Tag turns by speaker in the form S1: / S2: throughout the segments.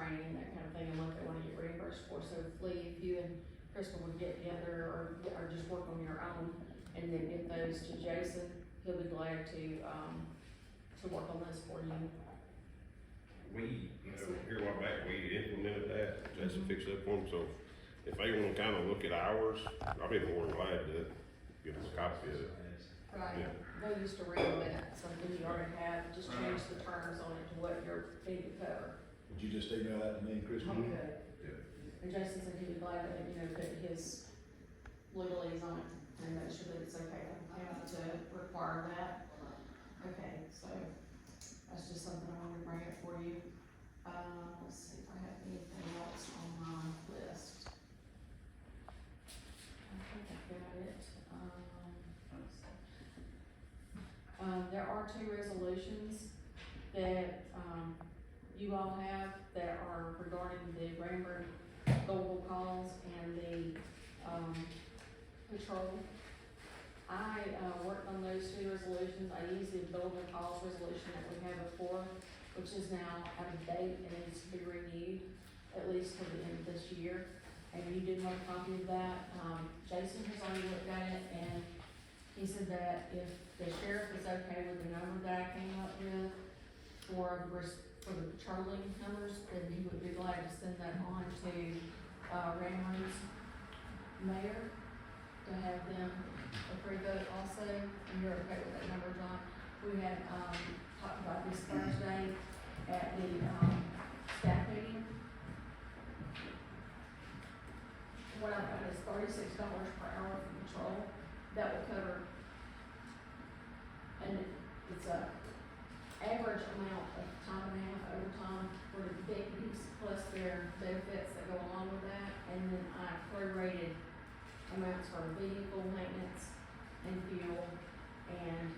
S1: training and that kind of thing, and what they wanna get reimbursed for. So Lee, if you and Crystal would get together, or just work on your own, and then get those to Jason, he'll be glad to work on this for you.
S2: We, here a while back, we implemented that, Jason fixed it up for them, so if they wanna kinda look at ours, I'll be more than glad to give them a copy of it.
S1: Right,
S2: Yeah.
S1: they used to recommend something you already have, just change the terms on it to what you're needing to cover.
S3: Would you just email that to me and Chris?
S1: Okay.
S2: Yeah.
S1: And Jason said he'd be glad to, put his legalese on it and make sure that it's okay for him to require that. Okay, so that's just something I wanted to bring up for you. Let's see if I have anything else on my list. I think I've got it. There are two resolutions that, you all have that are regarding the Ramburn Global calls and the, patrol. I, worked on those two resolutions. I used the billable calls resolution that we had before, which is now out of date and needs to be renewed, at least till the end of this year. And you did have a copy of that. Jason has already looked at it, and he said that if the sheriff is okay with the number that I came up with for the patrolling numbers, then he would be glad to send that on to, Rammer's mayor to have them approve it also, and you're okay with that number, John? We had, talked about this Thursday at the, staff meeting. What I've got is $36 per hour for patrol, that will cover, and it's a average amount of time and a half overtime for the deputies, plus their benefits that go along with that, and then I prorated amounts for vehicle maintenance and fuel, and,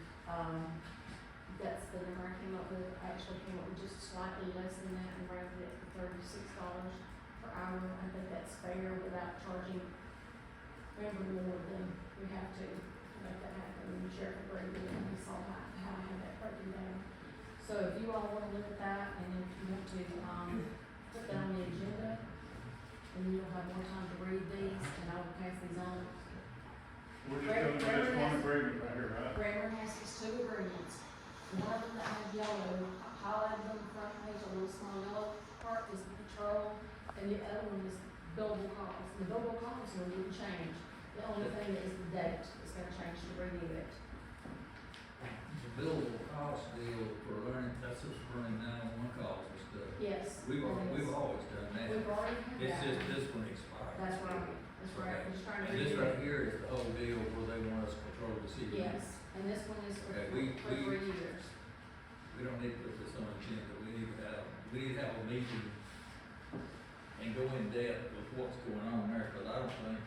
S1: that's the number I came up with. I actually came up with just slightly less than that and rounded it to $36 per hour. I think that's fair without charging Ramburn more than we have to make that happen. And the sheriff agreed with it, and he saw how I had that broken down. So if you all wanna look at that, and if you want to, put that on the agenda, and you'll have more time to read these, and I will pass these on.
S4: We're just doing this one agreement right here, right?
S1: Ramburn has these two agreements. One of them that has yellow, highlighted on the front page, a little small yellow part is the patrol, and the other one is billable calls. The billable calls one didn't change. The only thing is the date is gonna change to renew it.
S5: The billable cost deal for learning, that's what's running 911 calls and stuff.
S1: Yes.
S5: We've
S1: it is.
S5: always done that.
S1: We've already had
S5: It's
S1: that.
S5: just this one expired.
S1: That's right, that's right, we're just trying to
S5: And this
S1: renew
S5: right
S1: it.
S5: here is the whole deal where they want us to control the city.
S1: Yes, and this one is for,
S5: Okay,
S1: for 3 years.
S5: We don't need to put this on the agenda, we need to have a meeting and go in depth with what's going on there, cause I don't think,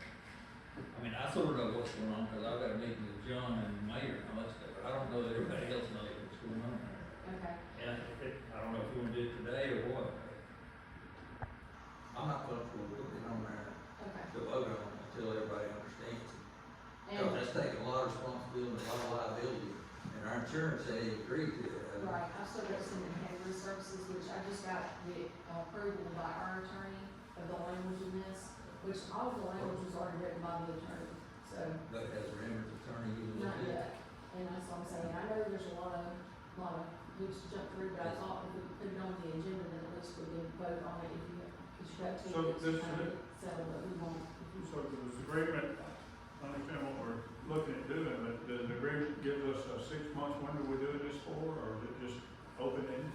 S5: I mean, I sort of know what's going on, cause I've got a meeting with John and the mayor and all that stuff, but I don't know that everybody else knows what's going on there.
S1: Okay,
S5: And I don't know if you wanna do it today or what. I'm not comfortable with it on there
S1: okay.
S5: to vote on it until everybody understands it.
S1: And,
S5: Cause that's taking a lot of responsibility, a lot of liability, and our insurance they agreed to it.
S1: right, I've still got some integrity services, which I just got the approval by our attorney of the language in this, which all of the language was already written by the attorney, so.
S5: But as Rammer's attorney, you look
S1: Not
S5: at it.
S1: yet, and that's what I'm saying, I know there's a lot of hoops to jump through, but I thought if we put it on the agenda, then at least we can vote on it if you got to.
S4: So this is it?
S1: Settle that we want.
S4: So this agreement, I understand what we're looking at doing, but the agreement gives us 6 months, when are we doing this for, or is it just open-ended?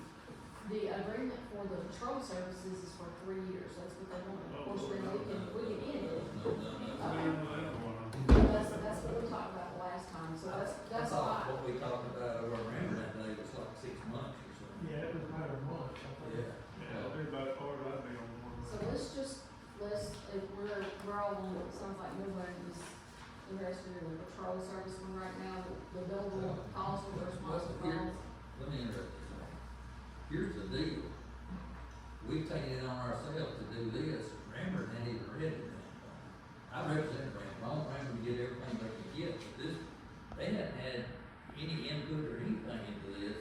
S1: The agreement for the patrol services is for 3 years, that's what they want, of course, then we can end it. That's what we talked about last time, so
S5: I
S1: that's
S5: thought
S1: why.
S5: what we talked about over Rammer that day was like 6 months or something.
S6: Yeah, it was about a month, I think.
S5: Yeah.
S4: Yeah, they're about far I'd be on one.
S1: So if we're all on, it sounds like nobody is interested in the patrol service one right now, the billable calls for the responsible calls.
S5: Let me interrupt you. Here's the deal. We've taken it on ourselves to do this. Rammer hadn't even read it. I represent Rammer. I want Rammer to get everything they can get, but they hadn't had any input or anything into this.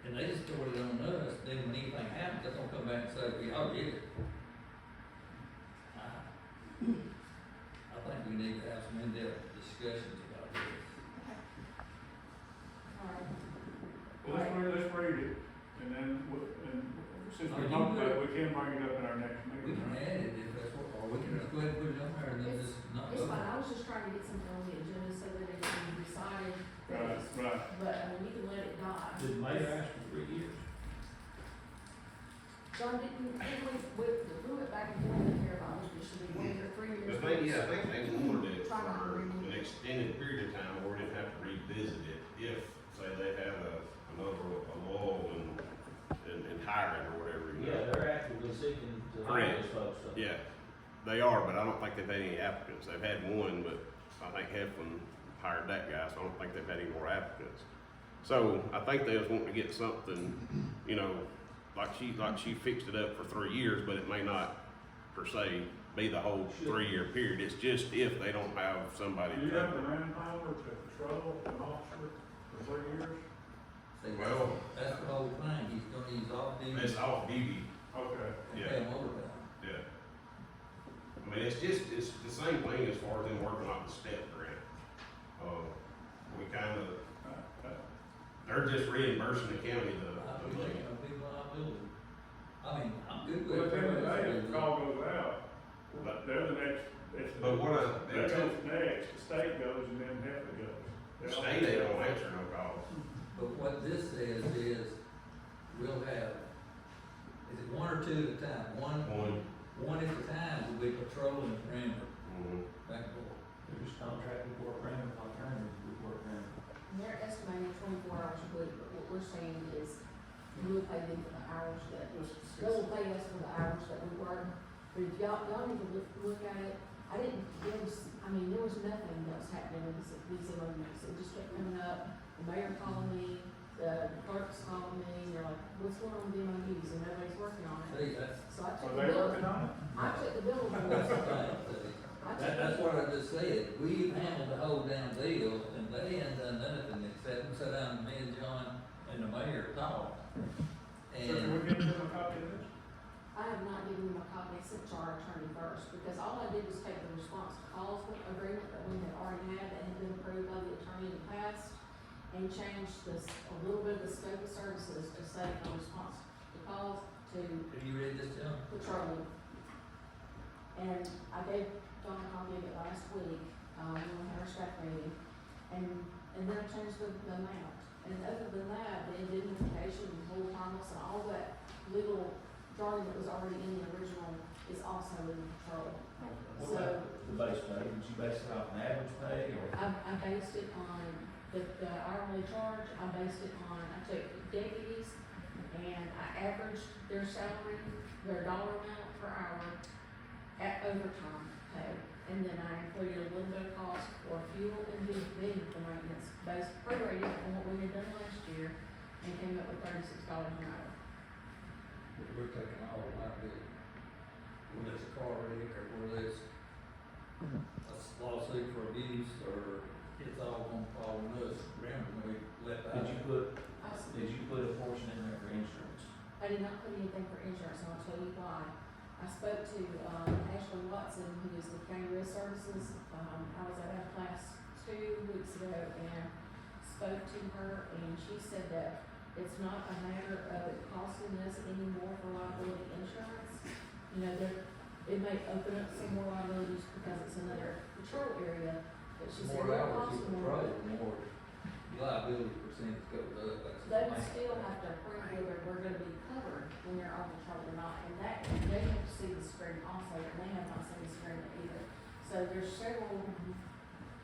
S5: And they just throw it on us, then when anything happens, they're gonna come back and say, y'all get it. I think we need to have some in-depth discussions about this.
S1: Alright.
S4: Let's read it, and then, and since
S5: Oh,
S4: we
S5: you
S4: talked about it,
S5: could-
S4: we can bring it up in our next
S5: We
S4: meeting,
S5: can
S4: right?
S5: add it if that's what, or we can just go ahead and put it on there and then just not
S1: It's
S5: vote.
S1: fine, I was just trying to get something on the agenda so that it can be decided,
S4: Right, right.
S1: but, I mean, you can let it die.
S7: Did the mayor ask for 3 years?
S1: John, didn't we went back and forth in here about whether it should be 1 year, 3 years?
S2: I think, yeah, I think they wanted it for an extended period of time where we didn't have to revisit it if, say, they had a lull in hiring or whatever, you know?
S7: Yeah, they're actively seeking to hire those folks, so.
S2: Yeah, they are, but I don't think they've had any applicants. They've had one, but I think Heflin hired that guy, so I don't think they've had any more applicants. So I think they just want to get something, you know, like she fixed it up for 3 years, but it may not per se be the whole 3-year period. It's just if they don't have somebody.
S4: Do you have the
S2: covered.
S4: manpower to patrol an officer for 3 years?
S5: See,
S2: Well-
S5: that's the whole thing, he's gonna use all duty
S2: It's off duty,
S4: Okay.
S5: and
S2: yeah.
S5: pay him overtime.
S2: yeah. I mean, it's the same thing as far as them working on the step grant. We kind of, they're just reimbursing the county the
S5: I
S2: money.
S5: think it'll be liability. I mean, I'm good with
S4: But
S5: it.
S4: at the end of the day, if the call goes out,
S2: But-
S4: they're the next, it's the.
S2: But what
S4: That goes next, the state goes and then Heflin goes.
S2: The state, they don't answer no calls.
S5: But what this says is, we'll have, is it 1 or 2 at a time? One at a time will be patrolling the perimeter,
S2: Mhm.
S5: back and forth.
S7: They're just contracted for around, alternative report around.
S1: And they're estimating 24 hours a week, but what we're saying is, we'll pay them for the hours that, they'll pay us for the hours that we work. But if y'all need to look at it, there was nothing that was happening with these MOUs, it just kept coming up, the mayor calling me, the clerks calling me, and they're like, what's going on with the MOUs, and nobody's working on it.
S5: See, that's,
S1: So I took
S4: Are
S1: the
S4: they
S1: bill,
S4: working on it?
S1: I took the bill for
S5: that's the
S1: it.
S5: thing, see. That's what I just said, we handled the whole damn deal, and they hadn't done nothing except sit down, me and John and the mayor talk.
S4: So can we
S5: And,
S4: get them a copy of this?
S1: I have not given them a copy except to our attorney first, because all I did was take the response to calls agreement that we had already had that had been approved by the attorney in the past, and changed a little bit of the scope of services to say from response to calls to
S5: have you read this, John?
S1: patrolling. And I gave John a copy of it last week, when we had our staff meeting, and then I changed the amount. And other than that, the indemnification, hold harmless, and all that legal jargon that was already in the original is also in the patrol.
S7: What
S1: So-
S7: about the base pay? Did you base it off an average pay or?
S1: I based it on the hourly charge, I based it on, I took deputies and I averaged their salary, their dollar amount per hour at overtime pay. And then I included a little bit of cost for fuel and vehicle maintenance, based prorated on what we had done last year, and came up with $36 an hour.
S5: We're taking all the liability. Whether it's a car wreck, or whether it's a lawsuit for abuse, or it's all gonna fall on us, remember, when we left out.
S7: Did you put a portion in there for insurance?
S1: I did not put anything for insurance, and I'll tell you why. I spoke to, Ashley Watson, who is with County Risk Services. I was at a class 2 weeks ago and spoke to her, and she said that it's not a matter of it costing us any more for liability insurance. You know, it may open up some more liabilities because it's another patrol area, but she said
S5: More
S1: it
S5: hours
S1: costs
S5: you
S1: more.
S5: patrol, the more liability percentage goes up, that's.
S1: They would still have to approve whether we're gonna be covered when they're on patrol or not, and that, they have to see the screen also, and they have not seen the screen either. So there's several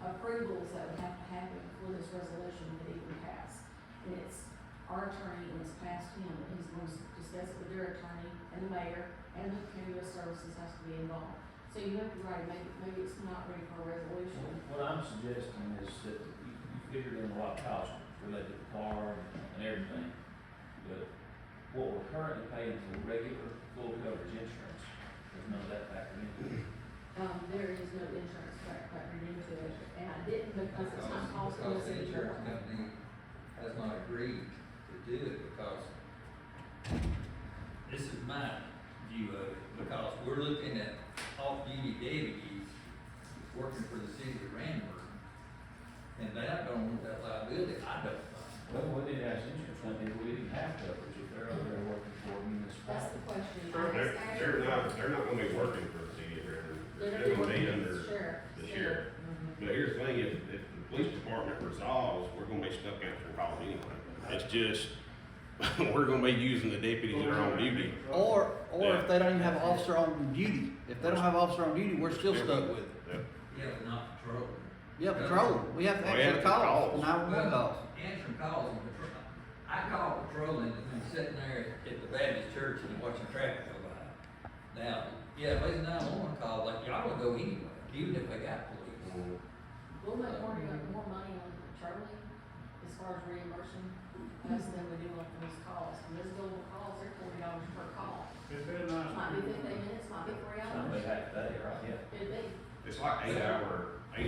S1: approvals that would have to happen before this resolution would even pass. And it's our attorney, and it's past him, and he's going to discuss it with their attorney, and the mayor, and the County Risk Services has to be involved. So you have to write, maybe it's not ready for a resolution.
S7: What I'm suggesting is that you figured in a lot of costs related to the car and everything. But what we're currently paying for regular full coverage insurance, there's none of that factored into it.
S1: There is no insurance factored into it, and I didn't because it's not costing us
S5: Because the
S1: any
S5: insurance
S1: more.
S5: company has not agreed to do it, because this is my view of it, because we're looking at off-duty deputies working for the city of Ranford, and they're not gonna want that liability, I don't think.
S7: Well, we didn't have insurance company, we didn't have coverage if they're over there working for a
S1: That's the
S7: municipality.
S1: question.
S2: They're not gonna be working for the city of Redmond.
S1: They're
S2: They're gonna be
S1: working
S2: under
S1: with the sheriff.
S2: the sheriff. But here's the thing, if the police department resolves, we're gonna be stuck answering calls anyway. It's just, we're gonna be using the deputies that are on duty.
S8: Or
S2: Yeah.
S8: if they don't even have an officer on duty, if they don't have an officer on duty, we're still stuck with it.
S2: Yeah.
S5: Yeah, but not patrol.
S8: Yeah, patrol, we have to
S2: We have
S8: actually
S2: to
S8: call,
S2: call.
S8: 911 calls.
S5: Answering calls and patrol. I call patrolling and sitting there at the Baptist church and watching traffic go by. Now, yeah, if it's a 911 call, like, y'all would go anyway, even if they got police.
S1: We'll make more money on patrolling as far as reimbursing us than we do on those calls. And those global calls, they're $40 per call.
S4: It'd be nice.
S1: Might be 15 minutes, might be 3
S7: Something
S1: hours.
S7: they have to pay, right, yeah.
S1: Could be.
S2: It's like 8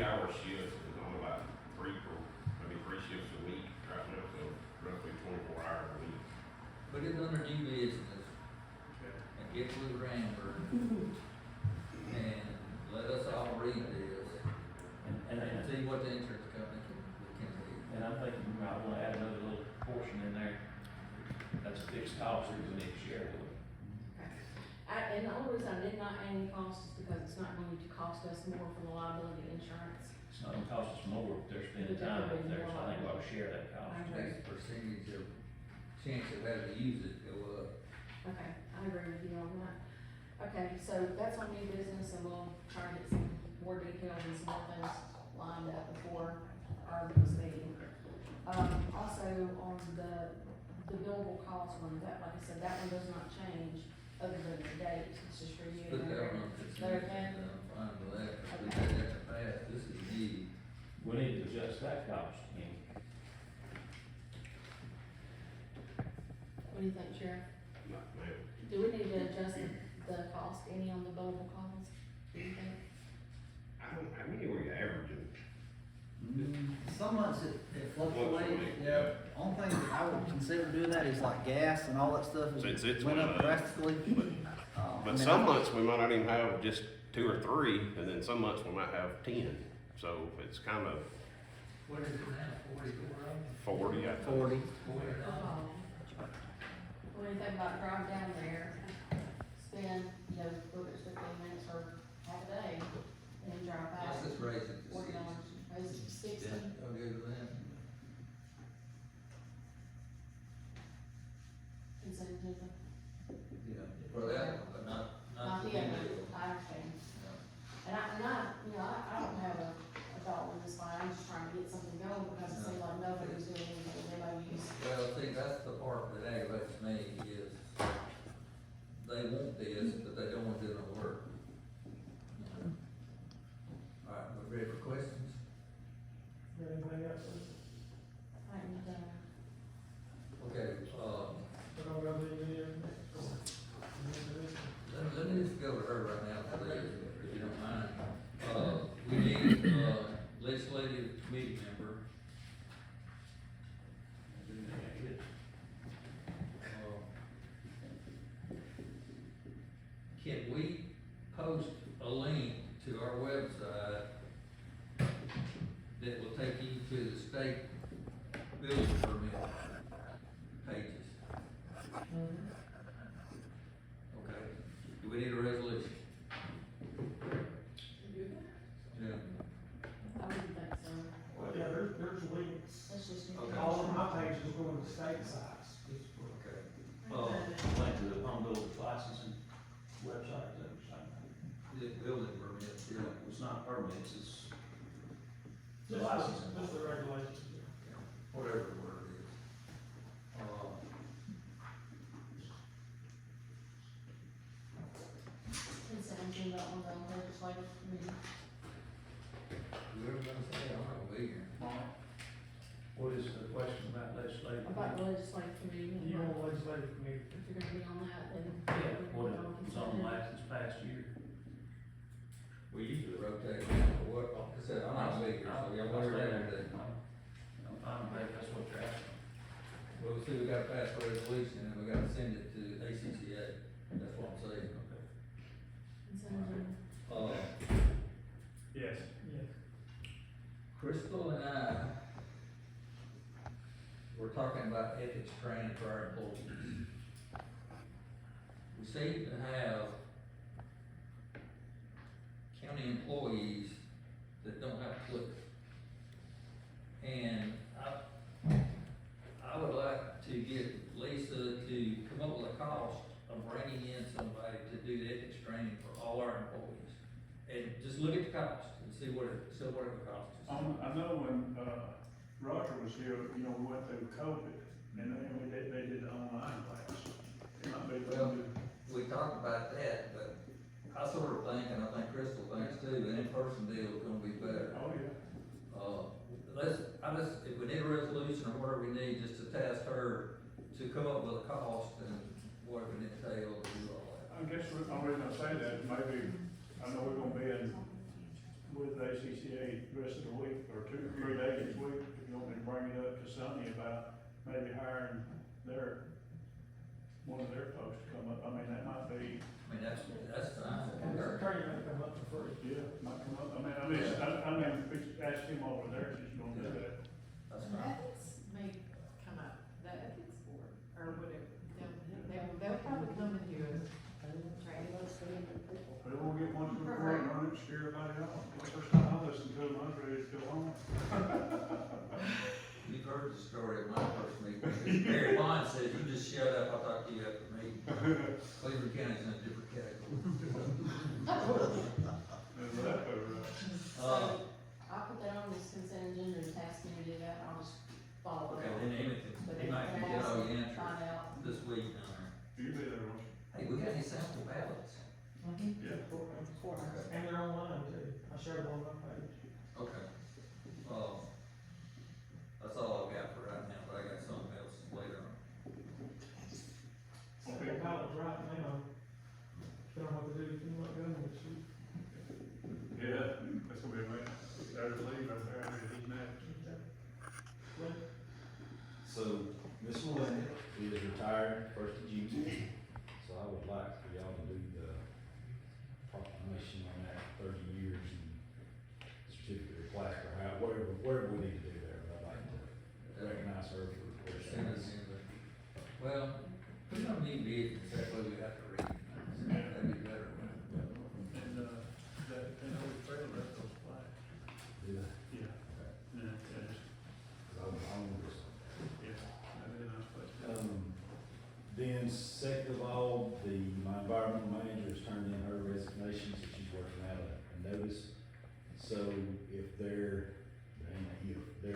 S2: hour shifts, it's only about maybe three shifts a week right now, so roughly 24 hours a week.
S5: Put it under new business and get with Ranford and let us all read this
S7: And
S5: and see what the insurance company can do.
S7: And I'm thinking you might wanna add another little portion in there. That's a fixed cost that we need to share with them.
S1: And the only reason I did not add any costs is because it's not going to cost us more for the liability insurance.
S7: It's not gonna cost us more if they're spending time up there, so I think we ought to share that cost.
S1: I agree.
S5: Makes the percentage of chance of having to use it go up.
S1: Okay, I agree with you on that. Okay, so that's on new business and we'll try to get some more details and some more things lined up before our next meeting. Also on the billable cost one, that, like I said, that one does not change other than the date, it's just for you.
S5: Put
S1: and
S5: that
S1: her.
S5: on
S1: Is
S5: the
S1: that
S5: consent,
S1: okay?
S5: I'm fine with that, 'cause we
S1: Okay.
S5: had that in the past, this is new.
S7: We need to adjust that cost, you know.
S1: What do you think, Sheriff?
S2: Not bad.
S1: Do we need to adjust the cost any on the billable calls? Do you think?
S2: How many were you averaging?
S8: Some months it fluctuates,
S2: Fluctuate,
S8: yeah. Only thing that I would consider doing that is like gas and all that stuff,
S2: Since
S8: it
S2: it's
S8: went
S2: went
S8: up
S2: up.
S8: drastically. I
S2: But
S8: mean,
S2: some months we might not even have just 2 or 3, and then some months we might have 10. So it's kind of
S5: What is it now, $44?
S2: 40, I think.
S8: 40.
S5: $40.
S1: What do you think about driving down there, spend, whether it's 15 minutes or half a day, and then drive back?
S5: Let's just raise it to
S1: $40,
S5: 60.
S1: raise it to 60?
S5: Yeah, I'll give it that.
S1: Consent agenda?
S5: Yeah, for that one, but not the
S1: Yeah,
S5: new.
S1: I understand.
S5: No.
S1: And I don't have a dollar in this fight, I'm just trying to get something going, because it seems like nobody's doing anything, nobody's.
S5: Well, see, that's the part that aggravates me is they want this, but they don't want to do no work. All right, we're ready for questions?
S6: Anything else?
S1: And,
S5: Okay,
S6: I don't know the video.
S5: let me just go to her right now, please, if you don't mind. We need, legislative committee member. Can we post a link to our website that will take you to the state building permit pages? Okay, do we need a resolution? Yeah.
S1: I wouldn't think so,
S6: Well, yeah, there's links.
S1: that's just.
S5: Okay.
S6: All of my pages go to the state sites. Just for-
S5: Okay.
S7: Link to the home builder's licensing website, is that what you're saying?
S5: The building permit, yeah.
S7: It's not permits, it's the
S6: Just
S7: licensing.
S6: Just the regulations, yeah.
S5: Whatever the word is.
S1: Consent agenda on the legislative committee.
S5: Whoever gonna say, I'm not gonna be here.
S7: What is the question about legislative?
S1: About the legislative committee, and
S6: You want a legislative committee?
S1: if you're gonna be on that, then.
S7: Yeah, what
S1: on
S7: it was
S1: consent
S7: on
S1: agenda.
S7: last, this past year.
S5: We usually rotate, what, like I said, I'm not gonna be here, so y'all want to do.
S7: I'm fine with that, that's what you're asking.
S5: Well, see, we gotta pass a resolution, and we gotta send it to ACCA, that's what I'm saying. seem to have county employees that don't have a clue. And I would like to get Lisa to come up with a cost of bringing in somebody to do the ethics training for all our employees. And just look at the cost and see what it would cost us.
S4: I know when, Roger was here, you know, we went through COVID, and they did the online class. It might be,
S5: Well, we talked about that, but I sort of think, and I think Crystal thinks too, an in-person deal is gonna be better.
S4: oh, yeah.
S5: If we need a resolution or whatever we need, just to task her to come up with a cost and what it would entail to do all that.
S4: I guess the only reason I say that, maybe, I know we're gonna be in with the ACCA the rest of the week, or 2 or 3 days this week, if you want me to bring it up to Sonny about maybe hiring one of their folks to come up, I mean, that might be,
S5: I mean, that's fine.
S6: And their training may come up for free.
S4: yeah, might come up, I mean, we should ask him over there, if he's gonna do that.
S5: That's
S1: The
S5: fine.
S1: ethics may come up, the ethics board, or whatever, they'll probably come and do a training.
S4: But we'll get one from the court and run it, scare everybody off. The first time I listened to them, I was ready to go home.
S5: You've heard the story of my first meeting. Mary Bond said, "You just shut up, I'll talk to you after the meeting." Cleburne County's in a different category.
S4: And that,
S1: So, I'll put that on this consent agenda and task me to do that, I'll just follow
S5: Okay,
S1: it.
S5: then Emmett
S1: But
S5: he might
S1: anything
S5: get all
S1: else,
S5: the answers
S1: find out.
S5: this week down there.
S4: you be there, won't you?
S5: Hey, we got any sample ballots?
S4: Yeah.
S6: And they're online too, I shared them on my page.
S5: Okay. That's all I've got for right now, but I got something else later on.
S6: Okay, college right now, don't know what to do, if you want to go this week.
S4: Yeah, that's gonna be amazing. There's Lee right there, I mean, he's next.
S3: So, Miss Melinda is retired first of June, so I would like for y'all to do the proclamation on that 30 years and certificate of plaque or whatever we need to do there, but I'd like to recognize her for her service.
S5: Well, we don't need business, that way we have to read. That'd be better.
S4: And, that whole trailer, that goes flat.
S3: Yeah.
S4: Yeah. Yeah, yeah,
S3: I want this.
S4: yeah, that is a nice place.
S3: Then second of all, my environmental manager has turned in her resignation, so she's working out a notice. So if there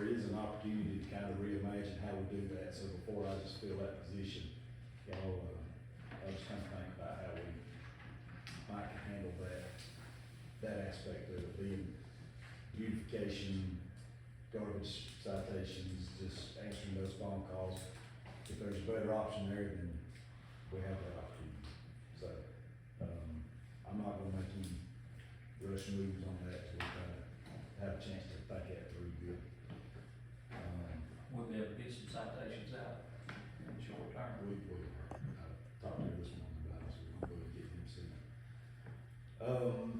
S3: is an opportunity to kind of reimagine how we do that, so before I just fill that position, y'all, I'll just kind of think about how we might handle that aspect of it, being beautification, garbage citations, just answering those phone calls. If there's a better option there, then we have that opportunity. So, I'm not gonna make any rush moves on that till we kind of have a chance to think that through good.
S7: We'll be able to get some citations out in short term.
S3: I talked to her this morning about it, so we're gonna go and get him soon.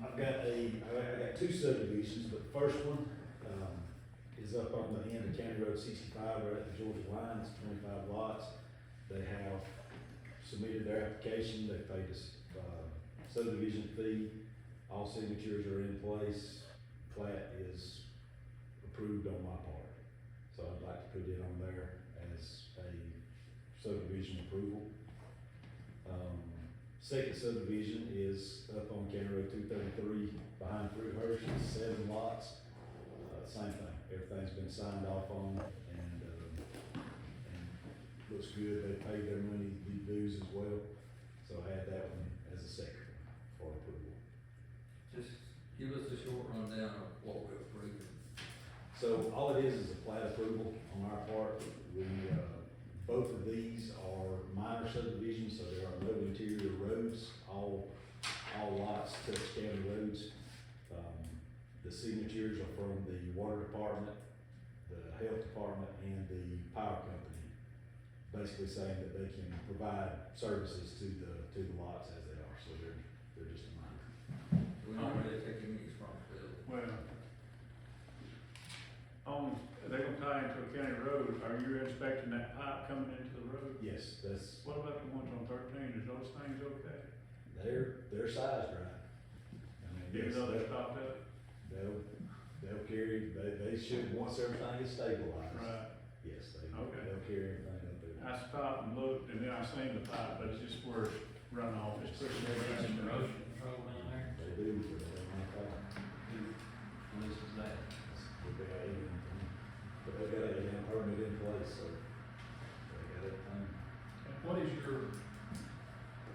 S3: I got 2 subdivisions, but the first one, is up on the end of County Road 65, right at the Georgia line, it's 25 lots. They have submitted their application, they paid us, subdivision fee, all signatures are in place, plat is approved on my part. So I'd like to put it on there as a subdivision approval. Second subdivision is up on County Road 233, behind Fruithurst, it's 7 lots. Same thing, everything's been signed off on and looks good, they paid their money, dues as well. So I had that one as a second for approval.
S5: Just give us a short rundown of what we're approving.
S3: So all it is a plat approval on our part. Both of these are minor subdivisions, so there are no interior roads. All lots touch county roads. The signatures are from the water department, the health department, and the power company, basically saying that they can provide services to the lots as they are, so they're just a minor.
S5: We don't really take any responsibility.
S4: Well, on they're gonna tie into a county road, are you inspecting that pipe coming into the road?
S3: Yes, that's,
S4: What about the ones on 13, is those things okay?
S3: they're sized right. I mean,
S4: Even
S3: yes,
S4: though they're stopped up?
S3: they'll carry, they should, once everything is stabilized.
S4: Right.
S3: Yes,
S4: Okay.
S3: they'll carry everything up there.
S4: I stopped and looked, and then I seen the pipe, but it's just where it's run off, it's pretty
S7: There's
S4: bad.
S7: some erosion control down there.
S3: They do, but they don't like that.
S7: Who is that?
S3: But they got a permit in place, so they got everything.
S7: What is your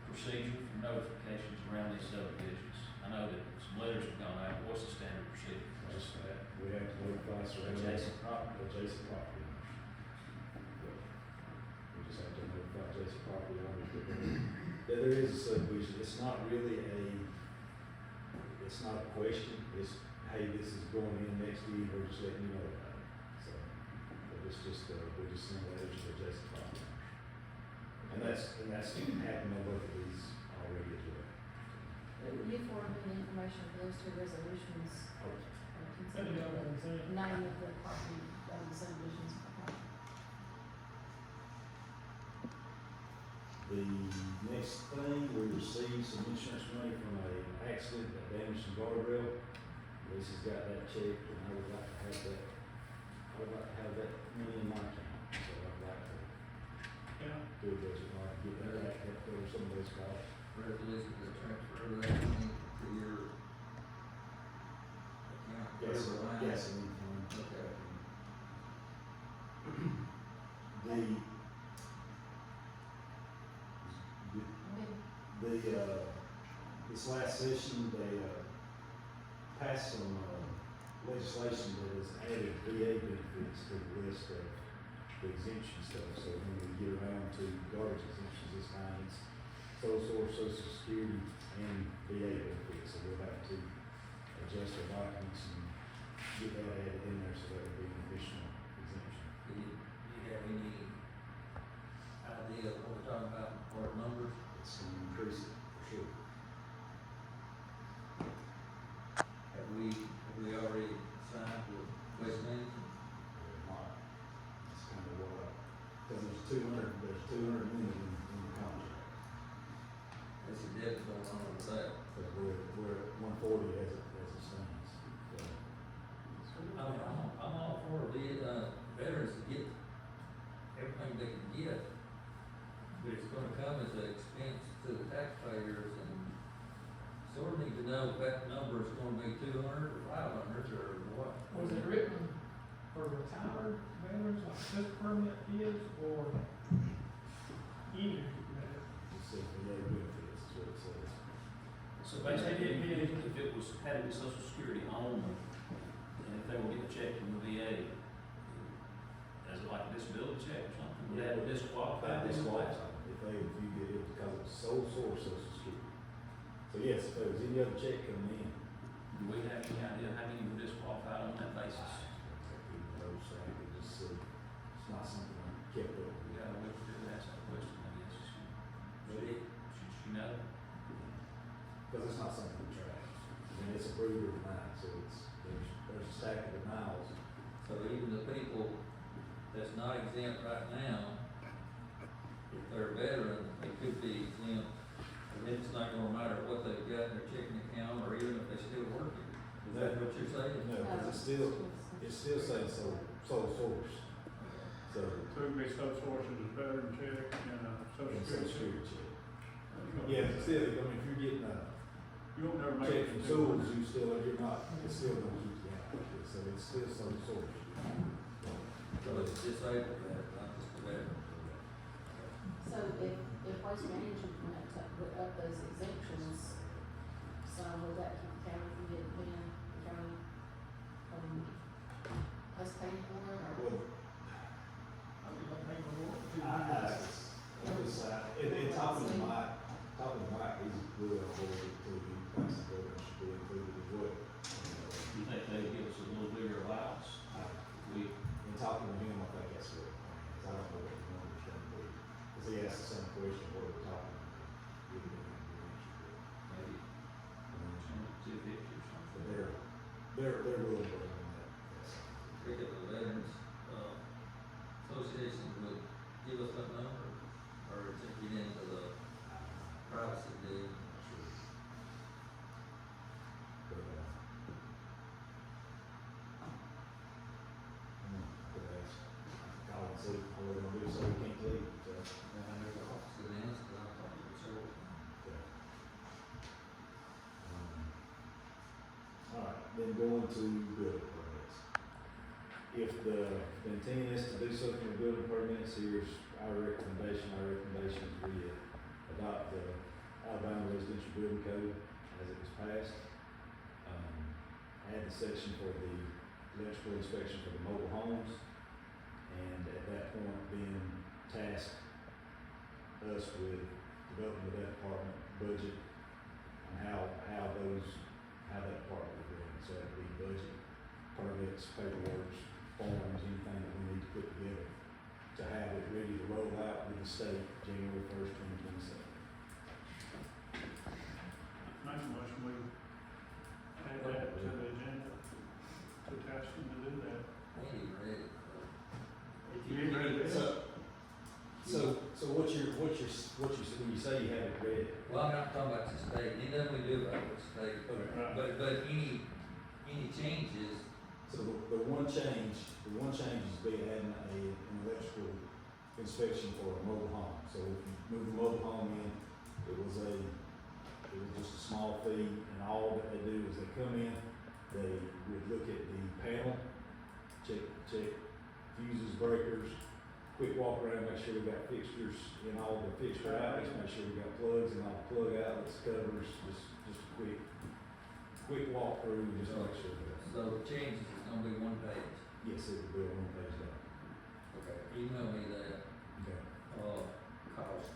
S7: procedure for notifications around these subdivisions? I know that some letters have gone out, what's the standard procedure for
S3: Just
S7: that?
S3: that, we have to notify surrounding.
S7: Adjacent property?
S3: Adjacent property owners. We just have to notify adjacent property owners that there is a subdivision, it's not really it's not a question, it's, hey, this is going in next year, we're just letting you know about it. So, but it's just, we just send letters to adjacent property owners. And that's happening on both of these already as well.
S1: You forwarded me the information for those two resolutions,
S6: Send it over and send it.
S1: name of the property, the subdivisions.
S3: The next thing, we received some insurance money from an accident that damaged some guardrail. Lisa's got that checked, and I would like to have that money in my account, so I'd like to
S4: Yeah.
S3: do a budget, like, get that back, help cover some of those costs.
S5: Resolution to transfer that money to your account. whatever line.
S3: Gasoline fund.
S5: Okay.
S3: This last session, they, passed some, legislation that has added VA benefits to the list of the exemption stuff, so when we get around to garbage exemptions, this time it's sole source, social security, and VA benefits, so we'll have to adjust our documents and get that added in there, so that would be an additional exemption.
S5: Do you have any idea of what we're talking about, or numbers?
S3: It's gonna increase it, for sure.
S5: Have we already signed with West Management?
S3: That's kind of what, because there's 200 million in the contract,
S5: That's a debit going on over there.
S3: but we're at 140 as it stands. So,
S5: I mean, I'm all for the, veterans to get everything they can get, but it's gonna come as an expense to the taxpayers, and sort of need to know if that number is gonna be 200 or 500 or what.
S6: Was it written for retired veterans, like just permanent is, or any veteran?
S3: it says VA benefits is what it says.
S7: So basically, if it was, had it be social security only, and if they were getting a check from the VA, as like a disability check or something, would that disqualify this class?
S3: If you get it, because it's sole source social security. So yes, if there was any other check coming in,
S7: Do we have any idea how many were disqualified on that basis?
S3: it's not something I kept up with.
S7: Yeah, we could ask that question, I guess. Should she know?
S3: Because it's not something we track. I mean, it's approved or denied, so there's a stack of denials.
S5: So even the people that's not exempt right now, if they're a veteran, they could be exempt, and then it's not gonna matter what they've got in their checking account, or even if they're still working. Is that what you're saying?
S3: No, because it's still saying sole source, so.
S4: So it'd be sole sources as veteran check and social
S3: And social
S4: security.
S3: security check. Yeah, but still, I mean, if you're getting a
S4: You won't never make
S3: check
S4: it
S3: from
S4: to
S3: schools, you're not, it's still gonna keep you out, so it's still sole source.
S5: So it's disabled veteran, not just a veteran.
S1: So if Waste Management went to put up those exemptions, so would that keep the county from getting, the county, us paying for it, or?
S3: Well,
S6: I mean, like, they go on to.
S3: talking to Mike, he's really on board with the thinks the program should be included as well.
S7: You think they'd give us a little bigger allowance?
S3: In talking to him, I think that's what, I don't know what the number's gonna be, because he asked the same question, what are we talking about? We didn't have the answer to it.
S7: Maybe $250 or
S3: But
S7: something.
S3: they're willing to go on that, yes.
S5: Forget the veterans,
S3: then going to building permits. If the intent is to do something with building permits, here's our recommendation. Our recommendation is we adopt the Alabama Residential Building Code as it was passed. Add the section for the electrical inspection for the mobile homes, and at that point, then task us with developing that department budget and how that department would run. So that'd be budget, permits, paperwork, forms, anything that we need to put together to have it ready to roll out with the state January 1st, 2027.
S4: Make a motion, we add that to the agenda, to task them to do that.
S5: We ain't ready.
S4: You ain't ready to do it?
S3: So what when you say you haven't read it?
S5: Well, I'm not talking about the state, ain't nothing we do about the state,
S4: Right.
S5: but any changes,
S3: So the one change is be adding an electrical inspection for a mobile home. So if you move a mobile home in, it was just a small fee, and all that they do is they come in, they would look at the panel, check fuses, breakers, quick walk around, make sure we got fixtures in all the fixture outlets, make sure we got plugs in all the plug outlets, covers, just a quick walk through, just make sure that.
S5: so the changes is gonna be one page.
S3: Yes, it would be a one-page document.
S5: Okay. Email me that,
S3: Okay.
S5: costs.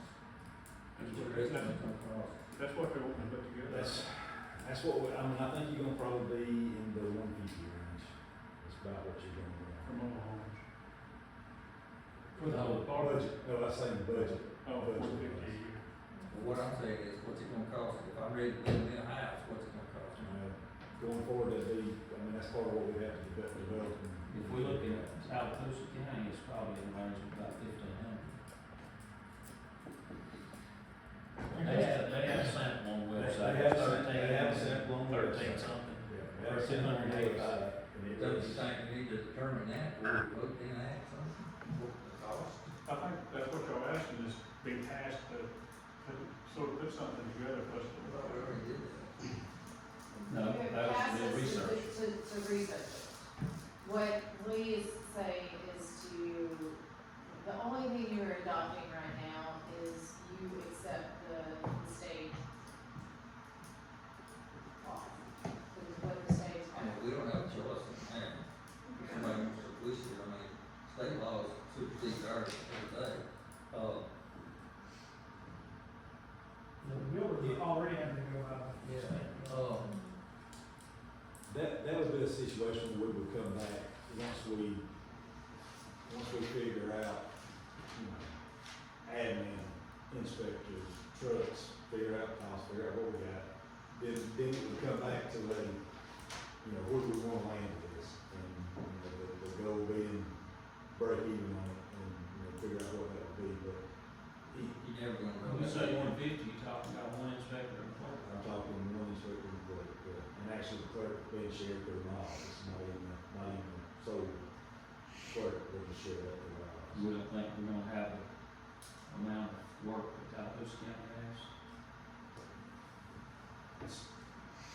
S4: That's
S5: Your
S4: what,
S5: estimate on costs.
S4: that's what they want to put together.
S3: That's what I think you're gonna probably be in the 150 range. That's about what you're gonna be.
S4: For mobile homes.
S7: For the whole department.
S3: Budget, no, I was saying budget.
S4: Oh,
S3: Budget.
S4: 450 a year.
S5: But what I'm saying is, what's it gonna cost? If I'm ready to build me a house, what's it gonna cost?
S3: Going forward, that's part of what we have to develop.
S7: If we look at Tallapoosa County, it's probably in the range of about 1,500. They have a sample on the website.
S3: They have a sample on the
S7: 13
S3: website.
S7: something.
S3: Yeah, they have a sample on the website, and it
S5: Don't you
S3: is-
S5: think we need to determine that before we vote in that something, what the cost?
S4: I think that's what y'all asking is be tasked to sort of put something together for us to.
S5: We already did that.
S7: No, that was
S1: Ask
S7: the
S1: us
S7: research.
S1: To research it. What we say is the only thing you're adopting right now is you accept the state law. Which is what the state's
S5: I mean, we don't have a choice in that. Somebody wants to push it, I mean, state laws supersede ours every day.
S6: The builders already have to go out.
S3: That would be a situation where we would come back, once we figure out, admin, inspectors, trucks, figure out costs, figure out what we got, then we would come back to where we wanna land with this, and, the goal being break even on it, and, figure out what that would be, but
S5: You never gonna know.
S7: When you say 150, you talking about one inspector and clerk.
S3: I'm talking one inspector, and actually the clerk being shared through my office, not even the sole clerk, but just share that through my office.
S7: We don't think we're gonna have the amount of work that Tallapoosa County has.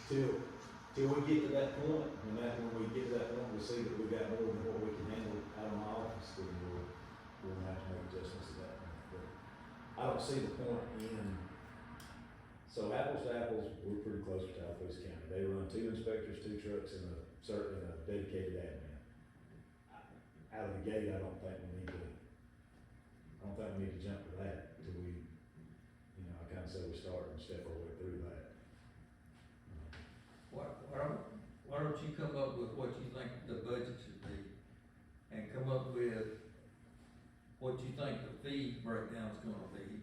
S3: Till we get to that point, when we get to that point, we see that we got more than what we can handle out of my office, then we'll have to make adjustments to that point. But I don't see the point in, so apples to apples, we're pretty close to Tallapoosa County. They run 2 inspectors, 2 trucks, and certainly a dedicated admin. Out of the gate, I don't think we need to jump to that until we, I kinda say we start and step our way through that.
S5: Why don't you come up with what you think the budget should be, and come up with what you think the fee breakdown's gonna be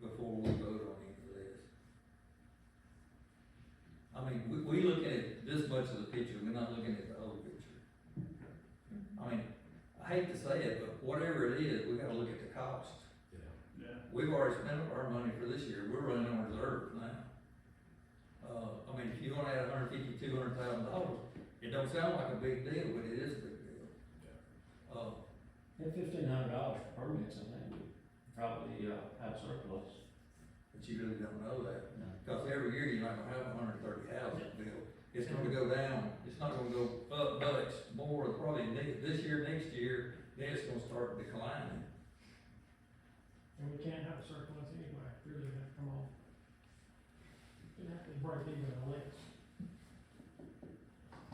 S5: before we vote on any of this? I mean, we look at this much of the picture, we're not looking at the whole picture. I mean, I hate to say it, but whatever it is, we gotta look at the cost.
S4: Yeah.
S5: We've already spent our money for this year, we're running on reserve now. I mean, if you wanna add $150,000-$200,000, it don't sound like a big deal, but it is a big deal.
S7: That $1,500 for permits, I think, would probably, have surplus.
S5: But you really don't know that,
S7: No.
S5: cause every year you're not gonna have 130 houses built. it's gonna go down, it's not gonna go up much more, probably this year, next year, then it's gonna start declining.
S6: And we can't have a surplus anyway, really, that come on. You have to break even or less.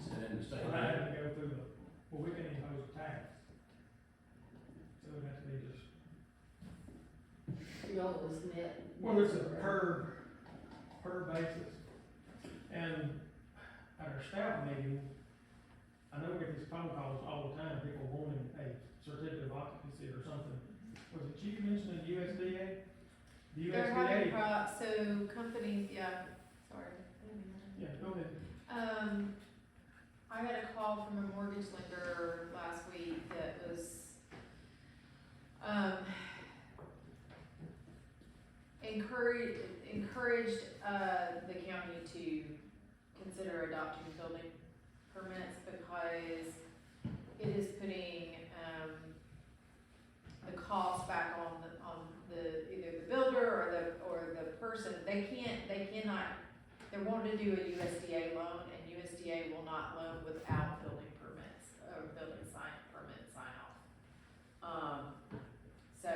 S3: Set in the state.
S6: So I had to go through we can impose a tax. So it has to be just,
S1: The old was net.
S6: well, it's a per basis. And at our staff meeting, I know we get these phone calls all the time, people wanting a certificate of occupancy or something. Was it you mentioned the USDA? The
S9: They're having
S6: USDA,
S9: so companies, yeah, sorry.
S6: yeah, go ahead.
S9: I got a call from a mortgage lender last week that was, encouraged, the county to consider adopting building permits because it is putting, the cost back on the, either the builder or the person. They cannot, they're wanting to do a USDA loan, and USDA will not loan without building permits, or building permit sign off. So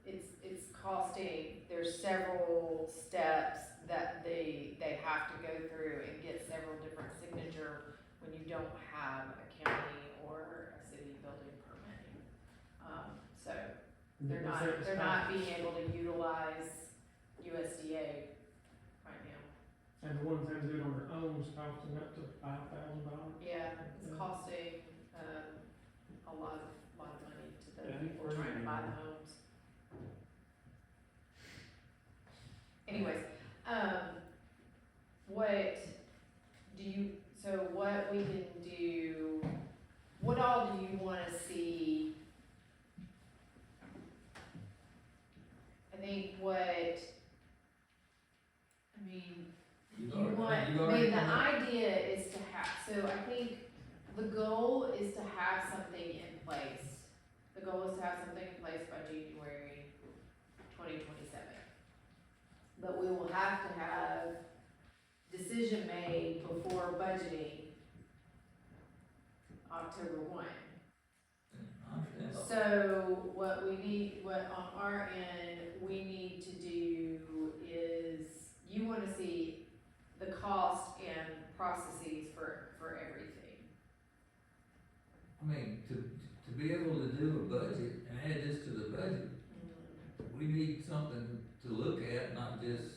S9: it's costing, there's several steps that they have to go through and get several different signature when you don't have a county or a city building permit. So they're not being able to utilize USDA right now.
S6: And the ones that do it on their own is costing up to $5,000.
S9: Yeah, it's
S6: Yeah.
S9: costing, a lot of money to the
S6: Yeah,
S9: people
S6: for
S9: trying to buy
S6: sure.
S9: the homes. Anyways, what we can do, what all do you wanna see? I think the idea is to have, so I think the goal is to have something in place. The goal is to have something in place by January 2027. But we will have to have decision made before budgeting October 1.
S5: I understand.
S9: So what on our end, we need to do is, you wanna see the cost and processes for everything.
S5: I mean, to be able to do a budget and add this to the budget, we need something to look at, not just,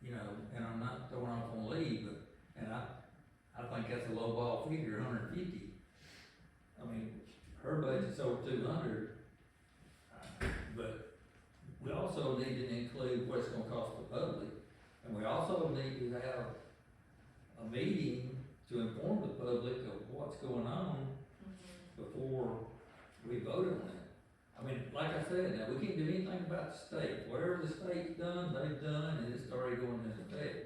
S5: and I'm not throwing off on Lee, and I think that's a low ball figure, 150. I mean, her budget's over 200, but we also need to include what it's gonna cost the public, and we also need to have a meeting to inform the public of what's going on before we vote on it. I mean, like I said, now, we can't do anything about the state. Whatever the state's done, they've done, and it's already going into effect.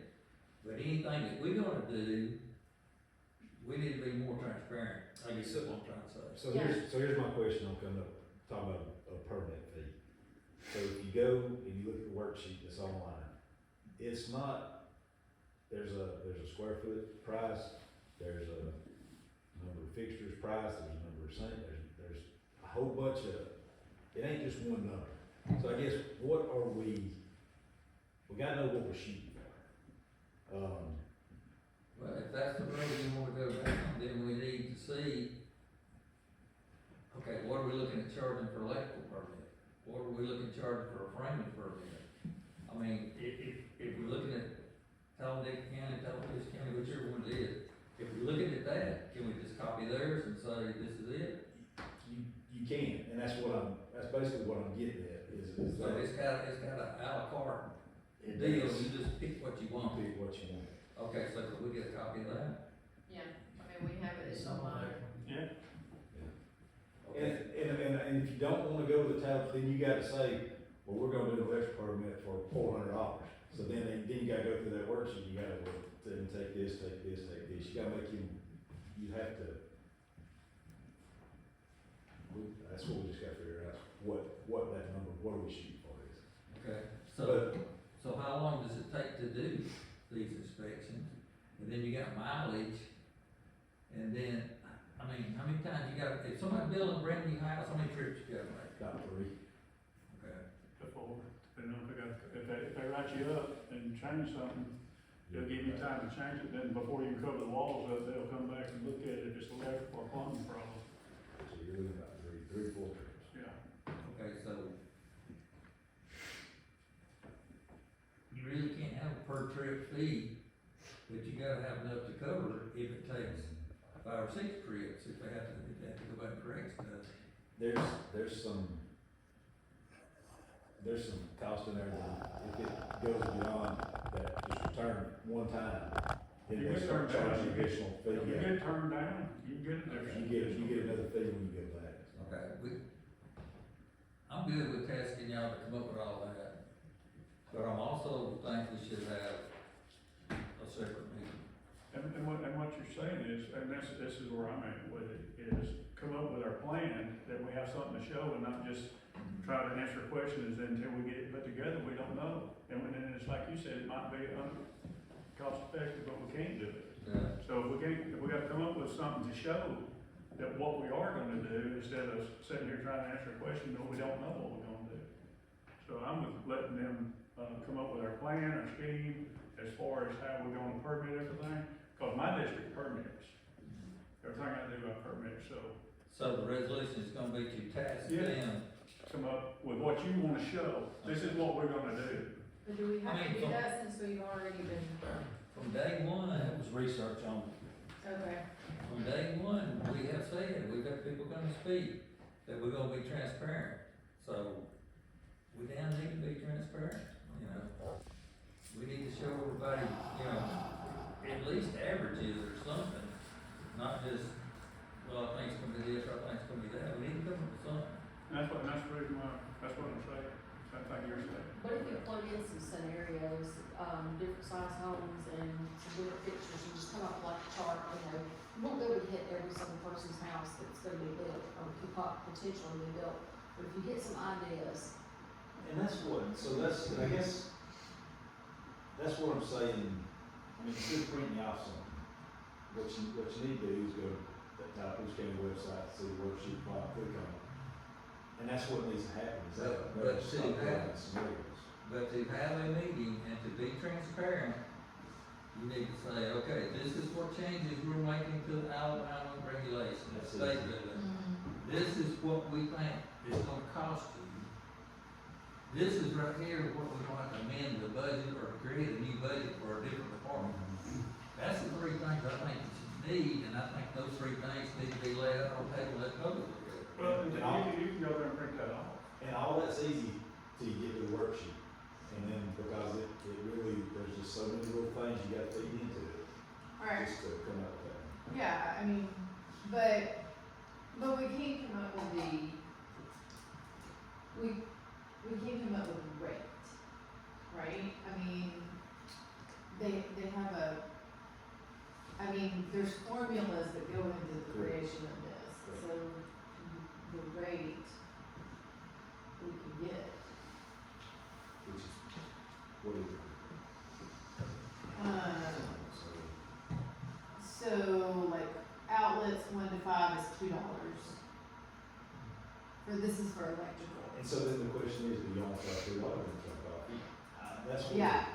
S5: But anything that we're gonna do, we need to be more transparent, I guess is what I'm trying to say.
S3: So here's my question on coming up, talking about a permit fee. So if you go and you look at the worksheet that's online, it's not, there's a square foot price, there's a number of fixtures price, there's a number of sinks, there's a whole bunch of, it ain't just one number. So I guess, what are we gotta know what we're shooting for.
S5: Well, if that's the road we wanna go down, then we need to see, okay, what are we looking at charging for electrical permit? What are we looking at charging for a framing permit? I mean, if we're looking at Talladega County, Talladega County, whichever one it is, if we're looking at that, can we just copy theirs and say, this is it?
S3: You can, and that's basically what I'm getting at, is
S5: So
S3: that
S5: it's got a la carte
S3: it
S5: deal,
S3: does.
S5: you just pick what you want.
S3: Pick what you want.
S5: Okay, so could we get a copy of that?
S9: Yeah, I mean, we have it, it's online.
S4: Yeah.
S3: And if you don't wanna go to the top, then you gotta say, well, we're gonna do an electric permit for $400. So then you gotta go through that worksheet, you gotta take this, you gotta make you have to. That's what we just gotta figure out, what that number, what are we shooting for is.
S5: Okay, so how long does it take to do these inspections? and then you got mileage, and then, I mean, how many times you got, if somebody building a brand new house, how many trips you gotta make?
S3: About 3.
S5: Okay.
S4: Before, depending on if they write you up and change something, they'll give you time to change it, then before you cover the walls up, they'll come back and look at it if it's electrical or plumbing problem.
S3: So you're looking about 3 or 4 trips.
S4: Yeah.
S5: Okay, so you really can't have a per trip fee, but you gotta have enough to cover if it takes 5 or 6 trips, if they have to go back and correct stuff.
S3: There's some cost in there that if it goes beyond that, just return one time, then
S4: You
S3: they
S4: get
S3: start
S4: turned down,
S3: charging additional fee.
S4: If you
S3: Yeah.
S4: get turned down, you can get it there.
S3: You get another fee when you go back.
S5: Okay, I'm good with tasking y'all to come up with all that, but I'm also think we should have a separate meeting.
S4: And what you're saying is, and this is where I'm at with it, is come up with our plan, that we have something to show and not just try to answer questions until we get it put together, we don't know. And then it's like you said, it might be cost effective, but we can't do it.
S5: Yeah.
S4: So if we gotta come up with something to show that what we are gonna do, instead of sitting here trying to answer a question that we don't know what we're gonna do. So I'm letting them, come up with our plan, our scheme, as far as how we're gonna permit everything, cause my district permits. Everything I do, I permit, so
S5: So the resolution is gonna be to task
S4: Yeah.
S5: them.
S4: come up with what you wanna show, this is what we're gonna do.
S1: But do we have
S5: I mean,
S1: to do
S5: from-
S1: that since we've already been,
S5: From day one,
S7: That was research on,
S1: okay,
S5: from day one, we have said, we've got people gonna speak, that we're gonna be transparent. So, we damn need to be transparent, you know? We need to show everybody, you know, at least averages or something, not just, well, I think it's gonna be this, or I think it's gonna be that, we need to come up with something.
S4: And that's the reason why, that's what I'm saying, same thing you're saying.
S1: what if you plug in some scenarios, different size homes and some different pictures, and just come up with like a chart, you know? You won't be able to hit every single person's house that's gonna be built, or could potentially be built, but if you get some ideas,
S3: And that's what, so that's, I guess, that's what I'm saying, I mean, instead of printing off something, what you need to do is go to that Tallahassee County website, see the worksheet, file, click on it. And that's what needs to happen, is that,
S5: But see,
S3: stop
S5: that-
S3: writing scenarios.
S5: But to have a meeting and to be transparent, you need to say, okay, this is what changes we're making to the Alabama regulations,
S3: That's
S5: state
S3: it.
S5: regulation. This is what we think it's gonna cost you. This is right here what we want to amend the budget or create a new budget for a different department. That's the 3 things I think you need, and I think those 3 things need to be laid out on the table that public.
S4: Well,
S3: And all-
S4: you can go there and print that off.
S3: And all that's easy till you get to the worksheet. And then, because it really, there's just so many little things you gotta feed into it,
S9: Alright,
S3: just to come up with that.
S9: yeah, I mean, but we can't come up with we can't come up with a rate, right? I mean, they have there's formulas that go into the creation of this, so the rate we can get.
S3: Which is, what is it?
S9: So like outlets 1 to 5 is $2. This is for electrical.
S3: And so then the question is, do you want to start $3 in the coffee? That's what.
S9: Yeah,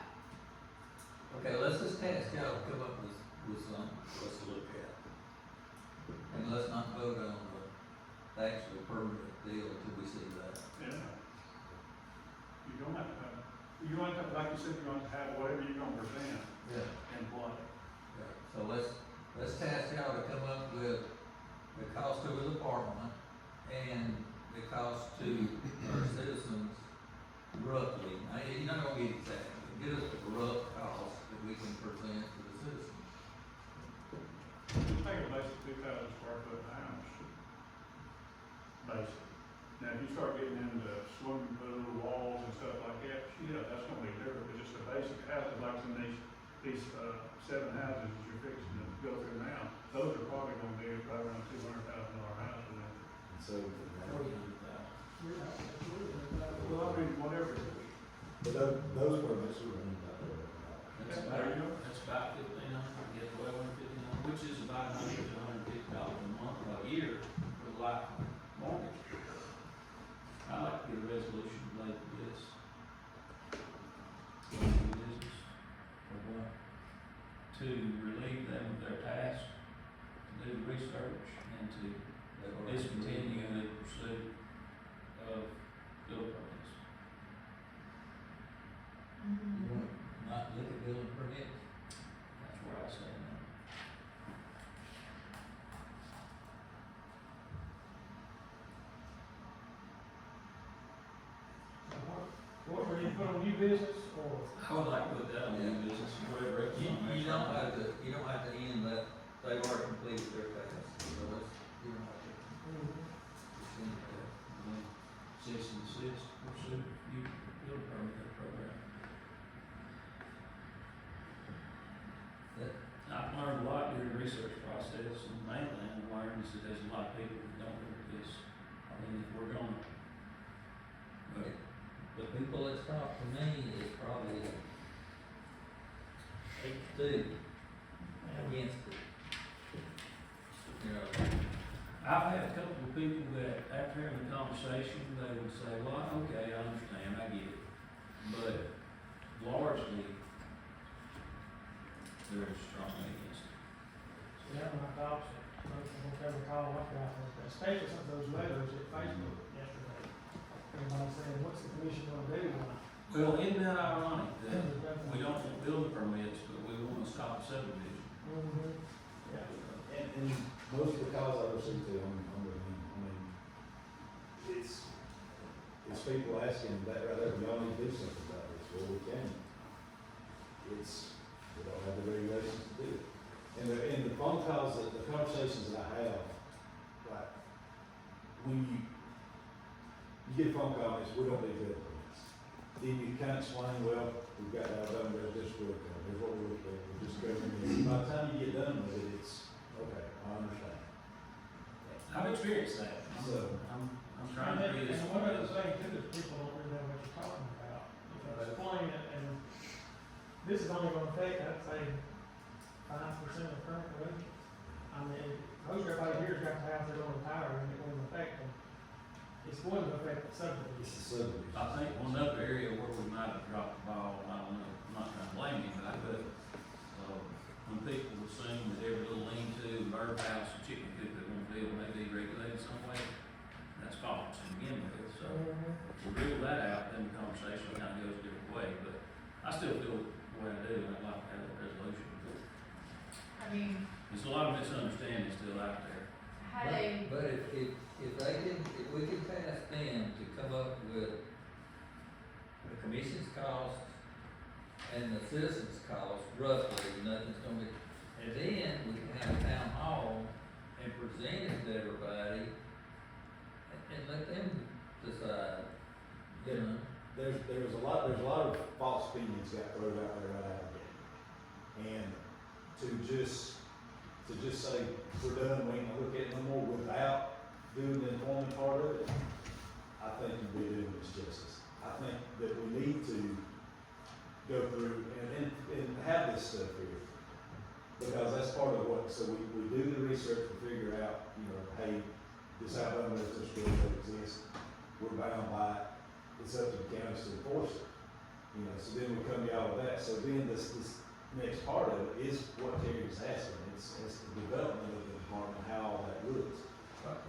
S5: Okay, let's just task y'all to come up with something for us to look at. And let's not vote on the actual permanent deal until we see that.
S4: Yeah. You don't have to, like you said, you don't have to have whatever you're gonna present
S5: Yeah.
S4: in play.
S5: So let's task y'all to come up with the cost to the department and the cost to our citizens roughly. Now, you're not gonna get exact, but get us a rough cost that we can present to the citizens.
S4: Just take a basic 2,000 square foot house. Basic. Now, if you start getting into swimming pool, walls and stuff like that, yeah, that's gonna be different, but just a basic house, like in these 7 houses that you're fixing to go through now, those are probably gonna be right around $200,000 houses.
S3: And so,
S4: Well, I mean, whatever.
S3: but those permits are running about $1,200.
S7: that's
S4: There you go.
S7: about 1,500, $100 to $150 a month, a year for the life mortgage. I'd like to get a resolution related to this. Business, or what? To relieve them of their task, to do research, and to discontinue the pursuit of building permits.
S5: You wanna not look at building permits?
S7: That's where I say no.
S6: What were you put on new business or?
S7: I would like to put that on new business, whatever.
S5: You don't have to end that, they've already completed their task, so that's, you don't have to. Just end that.
S7: Cease and desist, pursue, you build permit program. I've learned a lot during the research process, and mainly I learned is that there's a lot of people who don't look at this. I mean, if we're gonna, but
S5: The people that's talked to me is probably 8-2 against it. You know,
S7: I've had a couple of people that, after having a conversation, they would say, well, okay, I understand, I get it. But largely, they're strongly against it.
S6: Yeah, my thoughts, I don't ever call up about that, especially some of those letters at Facebook yesterday. Everybody saying, what's the commission gonna do?
S7: Well, isn't that ironic that we don't want building permits, but we want to stop subdivision?
S6: Yeah.
S3: And most of the calls I receive to on the, I mean, it's people asking that right there, y'all need to do something about this, well, we can. We don't have the regulations to do it. And the phone calls, the conversations that I have, like, when you get a phone call, it's, we don't need building permits. Then you kind of explain, well, we've got our done residential building code, here's what we're looking at, we're just going in. By the time you get done with it, it's, okay, I understand.
S7: I've experienced that.
S3: So-
S7: I'm trying to be this.
S6: And one other thing too, is people don't really know what you're talking about. If you explain it, and this is only gonna affect, I'd say, 5% of current residents. I mean, most everybody here's got the house they're gonna retire, and it won't affect them. It's going to affect the subdivision.
S3: It's the subdivision.
S7: I think one other area where we might have dropped the ball, I don't know, I'm not trying to blame anybody, but, when people assume that every little lean-to, birdhouse, and chicken coop they're gonna build may be regulated some way, that's false to begin with, so. If we rule that out, then the conversation kind of goes a different way, but I still feel the way I do, and I'd like to have a resolution, but
S9: I mean,
S7: there's a lot of misunderstanding still out there.
S9: had a,
S5: But if we can task them to come up with the commission's cost and the citizens' cost roughly, nothing's gonna be, and then we can have a town hall and present it to everybody and let them decide, you know.
S3: There's a lot of false opinions got thrown out there right out of it. And to just say, we're done, we ain't gonna look at it no more without doing the informing part of it, I think you'd be doing this justice. I think that we need to go through and have this stuff here. Because that's part of what, so we do the research to figure out, you know, hey, this outline list this really exists, we're bound by it, it's up to the counties to enforce it. You know, so then we come to y'all with that, so then this next part of it is what Terry's asking, it's the development of the department, how all that looks.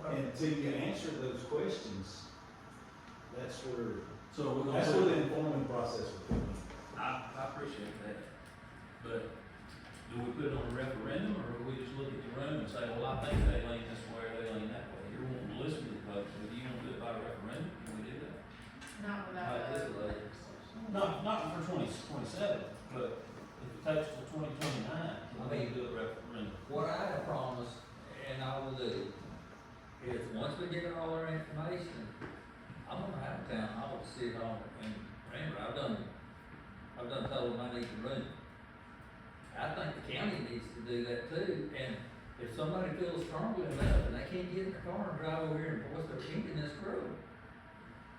S3: And until you answer those questions, that's where the informing process will come in.
S7: I appreciate that, but do we put it on a referendum, or do we just look at the room and say, well, I think they lean this way, or they lean that way? You're wanting to listen to the folks, but do you want to do it by referendum, can we do that?
S9: not without
S5: Like this
S9: the.
S5: lady.
S7: Not for 2027, but if it takes till 2029, can we do a referendum?
S5: What I have promised, and I will do, is once we get all our information, I'm gonna have a town hall to sit on, and remember, I've done told them I need the room. I think the county needs to do that too, and if somebody feels strongly enough and they can't get in their car and drive over here and voice their opinion, that's true.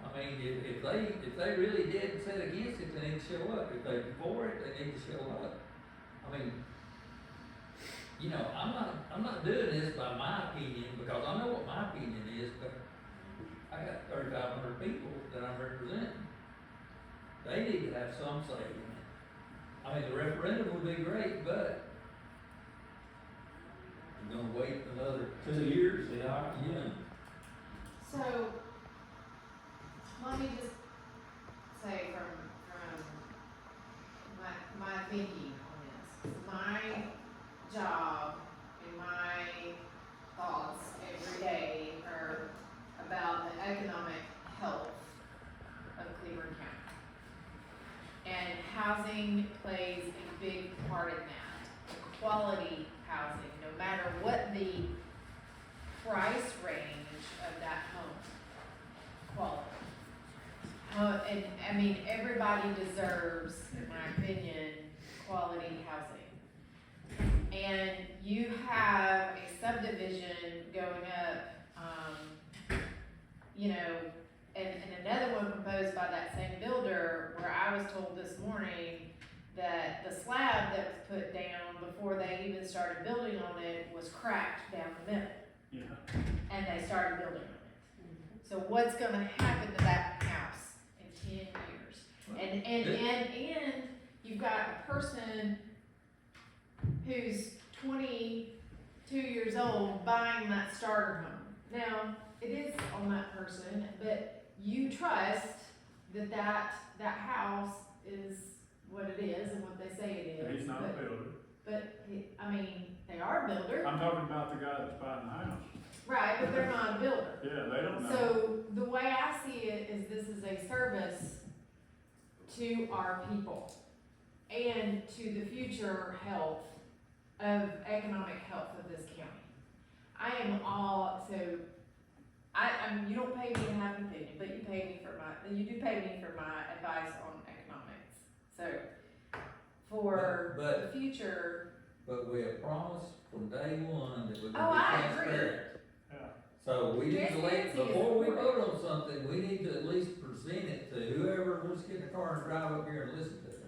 S5: I mean, if they really did set against it, they need to show up. If they're for it, they need to show up. I mean, you know, I'm not doing this by my opinion, because I know what my opinion is, but I got 3,500 people that I'm representing. They need to have some say in it. I mean, the referendum would be great, but we're gonna wait another 2 years,
S7: Yeah.
S9: So, let me just say from my thinking on this. My job and my thoughts every day are about the economic health of Cleburne County. And housing plays a big part in that. Quality housing, no matter what the price range of that home, quality. And I mean, everybody deserves, in my opinion, quality housing. And you have a subdivision going up, you know, and another one proposed by that same builder, where I was told this morning that the slab that was put down before they even started building on it was cracked down the middle.
S4: Yeah.
S9: And they started building on it. So what's gonna happen to that house in 10 years? And you've got a person who's 22 years old buying that starter home. Now, it is on that person, but you trust that house is what it is and what they say it is.
S4: He's not a builder.
S9: But, I mean, they are a builder.
S4: I'm talking about the guy that's buying the house.
S9: Right, but they're not a builder.
S4: Yeah, they don't know.
S9: So the way I see it is this is a service to our people and to the future health of economic health of this county. I am all, so, I mean, you don't pay me to have an opinion, but you do pay me for my advice on economics. So, for
S5: But-
S9: the future,
S5: But we have promised from day one that we're
S9: Oh,
S5: gonna be
S9: I agree.
S5: transparent.
S4: Yeah.
S5: So we need to let,
S9: Transparency is
S5: before we
S9: important.
S5: vote on something, we need to at least present it to whoever wants to get in the car and drive up here and listen to it.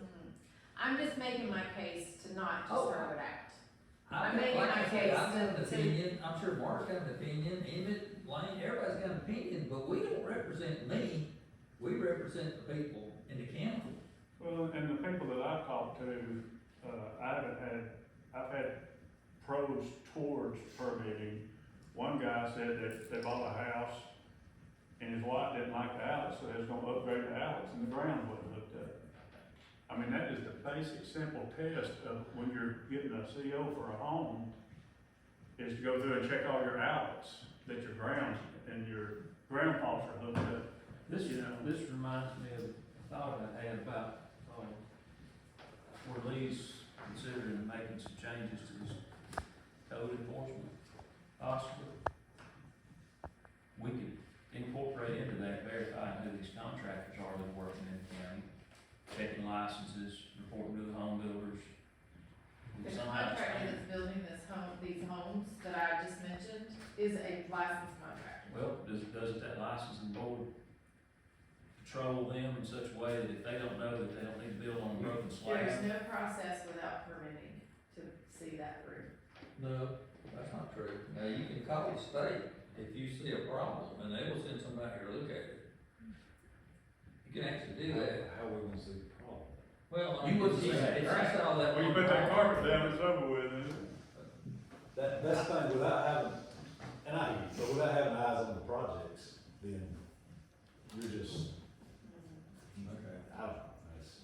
S9: I'm just making my case to not just
S5: Oh.
S9: throw it out.
S5: I've
S9: I'm
S5: got-
S9: making
S5: like
S9: my
S5: I said,
S9: case
S5: I've got an
S9: to-
S5: opinion, I'm sure Mark's got an opinion, Emmett, Lane, everybody's got an opinion, but we don't represent me, we represent the people in the county.
S4: Well, and the people that I've talked to, I've had pros towards permitting. One guy said that they bought a house and his wife didn't like the outlets, so they was gonna upgrade the outlets and the ground wasn't hooked up. I mean, that is the basic, simple test of when you're getting a CO for a home, is to go through and check all your outlets, that your grounds and your ground faults are hooked up.
S7: This,
S4: You know.
S7: this reminds me of a thought I had about, where Lee's considering making some changes to his code enforcement, possibly. We could incorporate into that, verifying who these contractors are that are working in the county, checking licenses, reporting to the home builders. We
S9: The
S7: somehow
S9: contractor
S7: expand-
S9: that's building these homes that I just mentioned is a licensed contractor.
S7: Well, doesn't that licensing board patrol them in such a way that if they don't know that they don't need to build on a broken slab?
S9: There's no process without permitting to see that through.
S5: No, that's not true. Now, you can call the state if you see a problem, and they will send somebody here to look at it. You can actually do that.
S3: How are we gonna see the problem?
S5: Well,
S7: You wouldn't
S5: it's
S7: see that.
S5: it's just all that.
S4: When you put that carpet down, it's over with, isn't it?
S3: That's the thing, without having, and I hear you, but without having eyes on the projects, then you're just,
S5: Okay.
S3: I don't know, that's.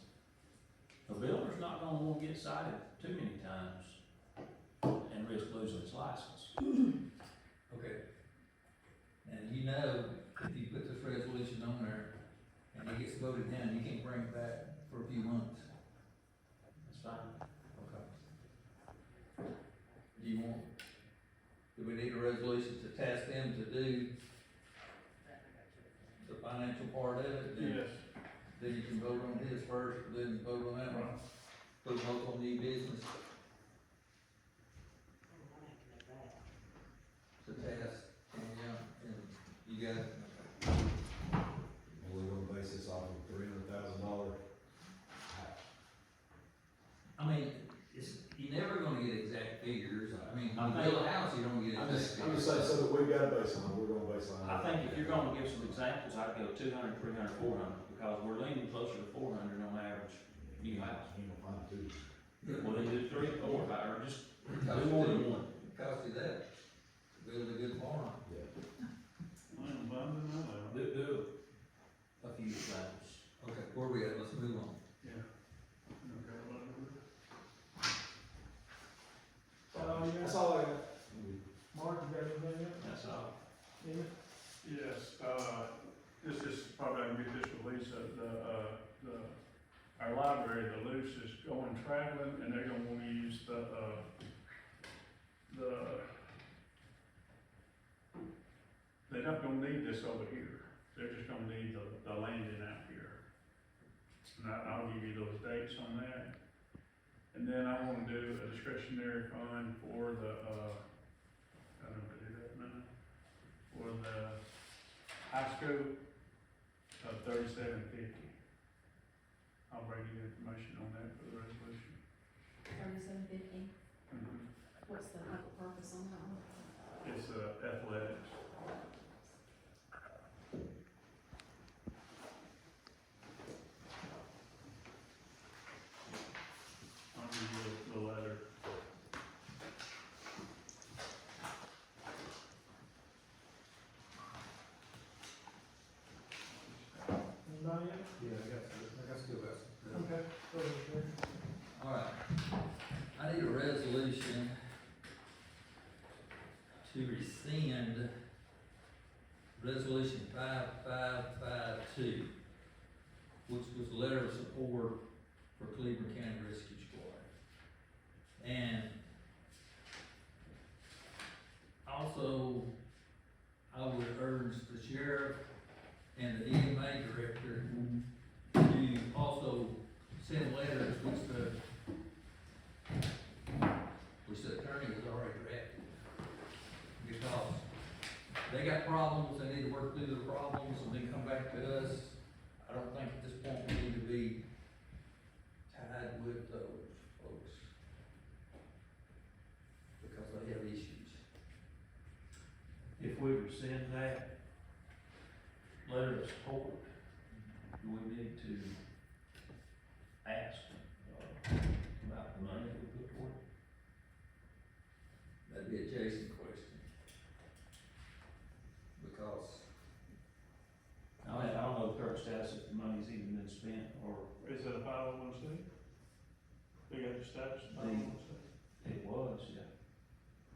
S7: A builder's not gonna wanna get cited too many times and risk losing his license.
S5: Okay. And you know, if you put this resolution on there and it gets voted down, you can't bring it back for a few months.
S7: That's fine.
S5: Okay. Do we need a resolution to task them to do the financial part of it?
S4: Yes.
S5: Then you can vote on his first, then vote on that one. Put a vote on new business. To task, and yeah, and you got it.
S3: We're gonna base this off of $300,000 house.
S5: I mean, you're never gonna get exact figures, When you build a house, you don't get it.
S3: I'm just saying, so that we've got a baseline, we're gonna baseline.
S7: I think if you're gonna give some examples, I'd go 200, 300, 400, because we're leaning closer to 400 on average new house.
S3: You ain't gonna find two.
S7: Well, then do 3 or 5, or just
S5: Cost
S7: do more
S5: you-
S7: than one.
S5: It costs you that, build a good farm,
S3: Yeah.
S7: Do a few examples.
S5: okay, where we at, let's move on.
S3: That's all I got.
S6: Mark, you got anything else?
S7: That's all.
S6: Emmett?
S4: Yes, this is probably, I can get this release, our library, the Luce is going traveling, and they're gonna wanna use they're not gonna need this over here, they're just gonna need the landing out here. And I'll give you those dates on that. And then I wanna do a discretionary fund for the, I don't know if I do that now, for the high school, 3750. I'll bring you information on that for the resolution.
S1: 3750,
S4: Mhm.
S1: what's the purpose on that one?
S4: It's, athletics. I'll give you the letter.
S6: Anybody else?
S5: Yeah, I got still got some.
S6: Okay, go ahead, Terry.
S5: All right, I need a resolution to rescind resolution 5552, which was a letter of support for Cleburne County Rescue Squad. And also, I would urge the sheriff and the EMA director to also send letters which the attorney has already drafted. Because they got problems, they need to work through the problems, and then come back to us. I don't think at this point we need to be tied with those folks. Because they have issues.
S7: If we rescind that letter of support, do we need to ask, about the money that we put toward it?
S5: That'd be a Jason question. Because,
S7: I don't know the current status if the money's even been spent, or
S4: Is it a 501c? They got the status of 501c?
S7: it was, yeah.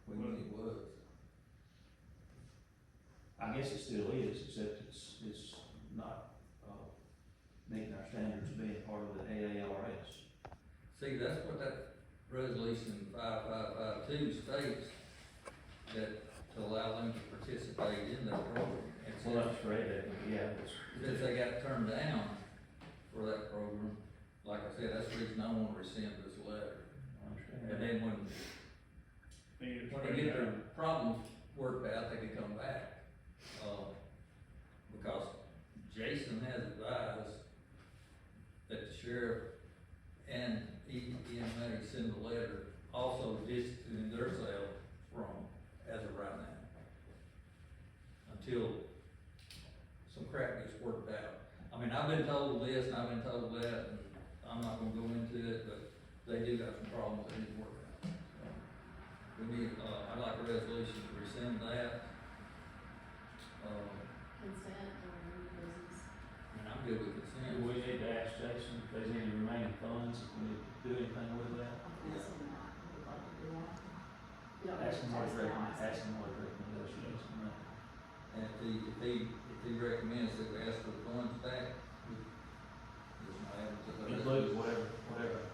S5: we knew it was.
S7: I guess it still is, except it's not, meeting our standards of being part of the AARS.
S5: See, that's what that resolution 5552 states, that to allow them to participate in that program. And
S7: Well,
S5: since,
S7: that's great, yeah, it's.
S5: since they got turned down for that program, like I said, that's the reason I wanna rescind this letter.
S7: I understand.
S5: And then when they get their problems worked out, they can come back. Because Jason has advised that the sheriff and EMA send a letter also distancing themselves from, as of right now. Until some crap gets worked out. I mean, I've been told this and I've been told that, and I'm not gonna go into it, but they do got some problems that need to work out. So, we need, I'd like a resolution to rescind that.
S1: Consent or new business?
S5: And I'm good with
S7: Do
S5: consent.
S7: we need to ask Jason if there's any remaining funds, if we need to do anything with that?
S1: I'm guessing not, would like to do that. You don't
S7: Ask him what his
S1: have to
S7: ask him what his recommendation is on that.
S5: And if he recommends that we ask for the funds back, just not able to.
S7: Include whatever.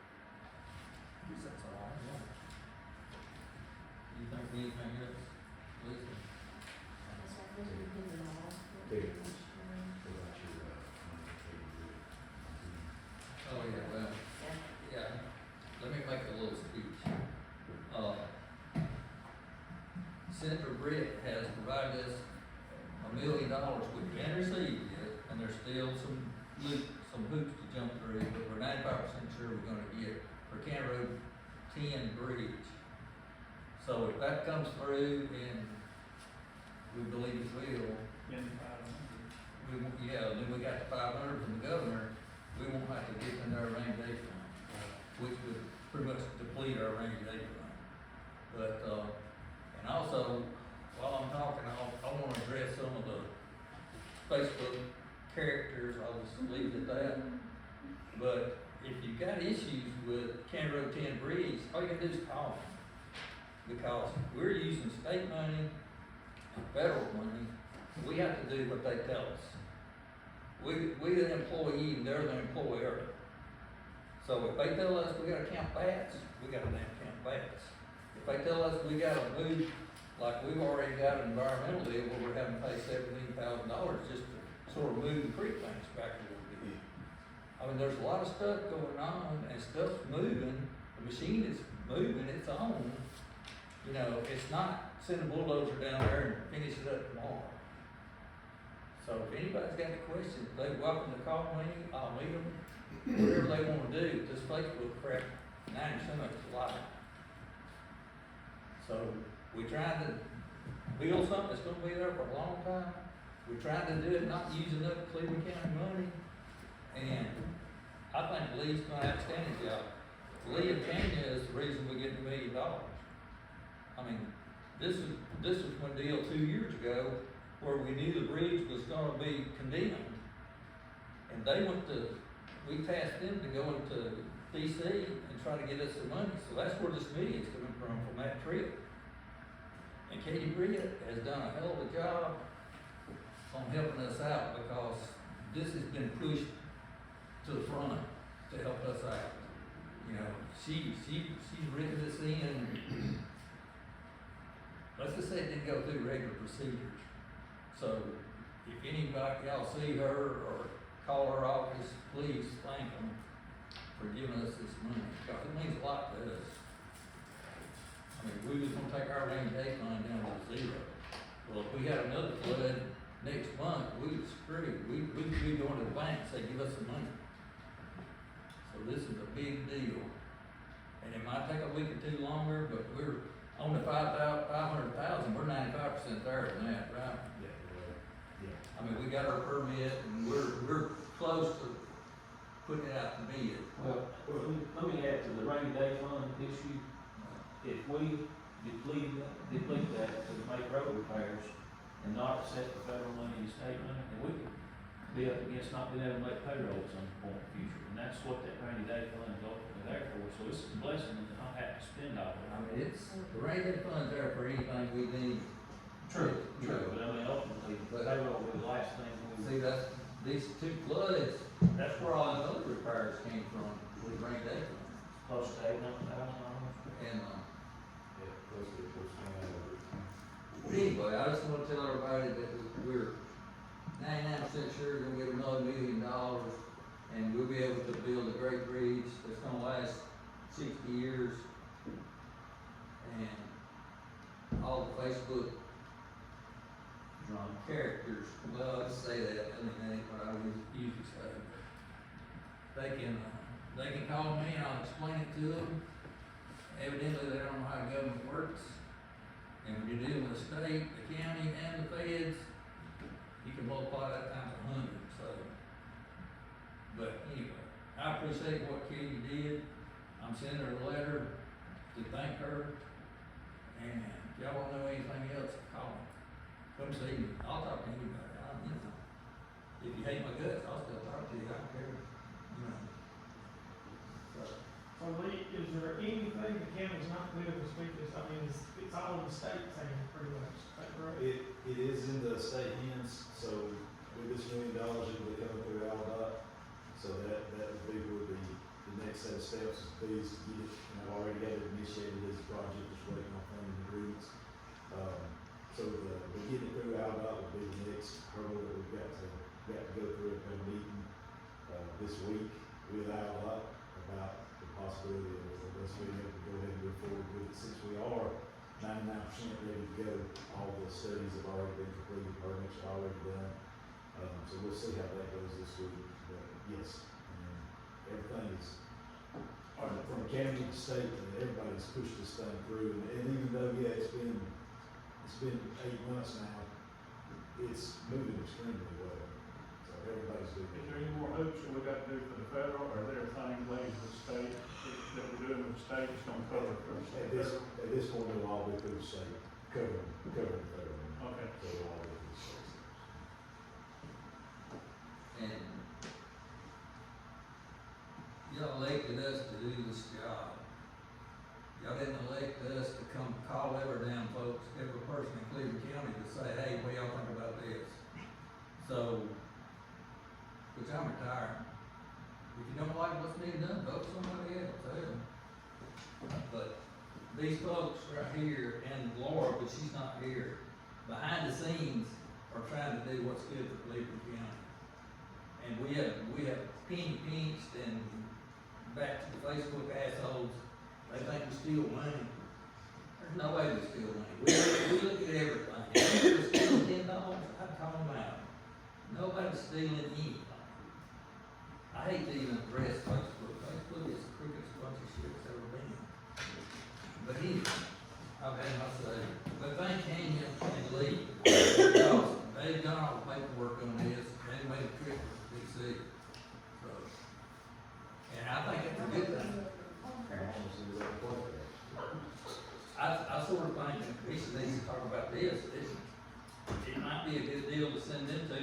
S5: Guess that's all I got. You think of anything else, Lisa?
S1: That's right, those are dependent on all.
S3: Okay.
S1: Yeah.
S5: Oh, yeah, well, yeah, let me make a little speech. Senator Britt has provided us, $1 million, which we haven't received yet, and there's still some hoops to jump through, but we're 95% sure we're gonna get for County Road 10 bridge. So if that comes through, and we believe it will, then we got the 500 from the governor, we won't have to dip into our rainy day fund, which would pretty much deplete our rainy day fund. But, and also, while I'm talking, I wanna address some of the Facebook characters, I'll just leave it at that. But if you've got issues with County Road 10 bridge, all you gotta do is call them. Because we're using state money and federal money, we have to do what they tell us. We the employee and they're the employer. So if they tell us we gotta count bats, we gotta damn count bats. If they tell us we gotta move, like we've already got an environmental deal where we're having to pay $17,000 just to sort of move the creek banks back a little bit. I mean, there's a lot of stuff going on and stuff's moving, the machine is moving, it's on. You know, it's not send a bulldozer down there and finish it up tomorrow. So if anybody's got any questions, they're welcome to call me, I'll meet them, whatever they wanna do. This Facebook crap, 90% of it's a lie. So we're trying to build something that's gonna be there for a long time. We're trying to do it not using up Cleburne County money. And I think Lee's done an outstanding job. Lee and Tanya is the reason we get $1 million. I mean, this was one deal 2 years ago where we knew the bridge was gonna be condemned. And we tasked them to go into DC and try to get us some money. So that's where this million's coming from that trip. And Katie Britt has done a hell of a job on helping us out because this has been pushed to the front to help us out. You know, she's written this in. Let's just say it didn't go through regular procedures. So if anybody, y'all see her or call her office, please thank them for giving us this money, because it means a lot to us. I mean, we was gonna take our rainy day fund down to zero. Well, if we had another flood next month, we was screwed. We'd be going to the bank and say, give us some money. So this is a big deal. And it might take a week or two longer, but we're on the 500,000, we're 95% there on that, right?
S3: Yeah.
S5: I mean, we got our permit and we're close to putting it out to bid.
S7: Well, let me add to the rainy day fund issue. If we deplete that to make road repairs and not accept the federal money and state money, then we could be up against not being able to make payroll at some point in the future. And that's what that rainy day fund is ultimately there for. So it's a blessing to not have to spend all of it.
S5: I mean, the rainy day fund's there for anything we need.
S7: True, but I mean, ultimately, payroll was the last thing we.
S5: See, these two floods, that's where all the other repairs came from, with rainy day fund.
S7: Close to $800,000.
S5: And,
S3: Yeah, close to
S5: but anyway, I just wanna tell everybody that we're 99% sure we're gonna get another $1 million, and we'll be able to build a great bridge that's gonna last 60 years. And all the Facebook characters, well, I say that, I mean, that ain't what I would usually say. They can call me and I'll explain it to them. Evidently, they don't know how government works. And when you're dealing with the state, the county, and the feds, you can multiply that times 100, so. But anyway, I appreciate what Katie did. I'm sending her a letter to thank her. And if y'all wanna know anything else, call me. Come see me. I'll talk to anybody. If you hate my guts, I'll still talk to you. I don't care. You know.
S6: So Lee, is there anything the county's not doing to speak this? I mean, it's all in the state's hands pretty much, is that correct?
S3: It is in the state hands, so with this $1 million, it will be coming through ALDOT. So that would be where the next set of steps is please get it, and I've already got it initiated as a project, just waiting on funding agreements. So the getting it through ALDOT will be the next hurdle that we've got to go through at a meeting, this week with ALDOT about the possibility of us being able to go ahead and move forward with it, since we are 99% ready to go. All the studies have already been completed, permits are already done. So we'll see how that goes this week, but yes, everything is, from county to state, everybody's pushed this thing through, and even though, yeah, it's been 8 months now, it's moving extremely well. So everybody's doing
S4: Is
S3: it.
S4: there any more hoops that we got to do for the federal, or are there things laid with the state that we're doing with the state that's gonna cover it for the
S3: At
S4: state?
S3: this point, it'll all be through the state, covering the federal.
S4: Okay.
S3: So it'll all be through the state.
S5: And y'all elected us to do this job. Y'all didn't elect us to come call every damn folks, every person in Cleburne County to say, hey, what y'all think about this? So, which I'm retired. If you don't like what's being done, vote somebody else, hell. But these folks right here, and Laura, but she's not here, behind the scenes are trying to do what's good for Cleburne County. And we have penny pinched and back to the Facebook assholes, they think we steal money. There's no way we steal money. We look at everything. If we're stealing $10, I'd call them out. Nobody's stealing anything. I hate to even address Facebook. Facebook is the crookedest bunch of shit that's ever been. But anyway, I've had my say. But thank Kenya and Lee, because they've done all the paperwork on this, they made a trip to DC. So, and I think it's a good thing. I sort of think that we should need to talk about this. It might be a good deal to send them to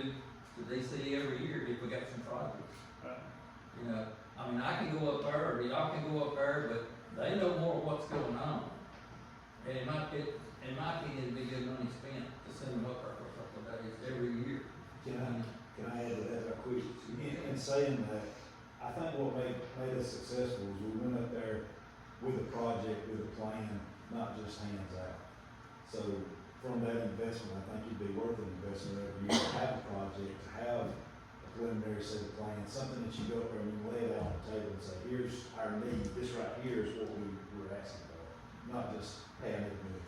S5: DC every year if we got some projects. You know, I mean, I can go up there, or y'all can go up there, but they know more of what's going on. And in my opinion, it'd be good money spent to send them up there for a couple of days every year.
S3: Can I add to that right quick? In saying that, I think what made us successful is we went up there with a project, with a plan, not just hands out. So from that investment, I think it'd be worth an investment every year to have a project, to have a preliminary set of plans, something that you go up there and you lay it out on the table and say, here's our need, this right here is what we're asking for, not just, hey, I need $1 million.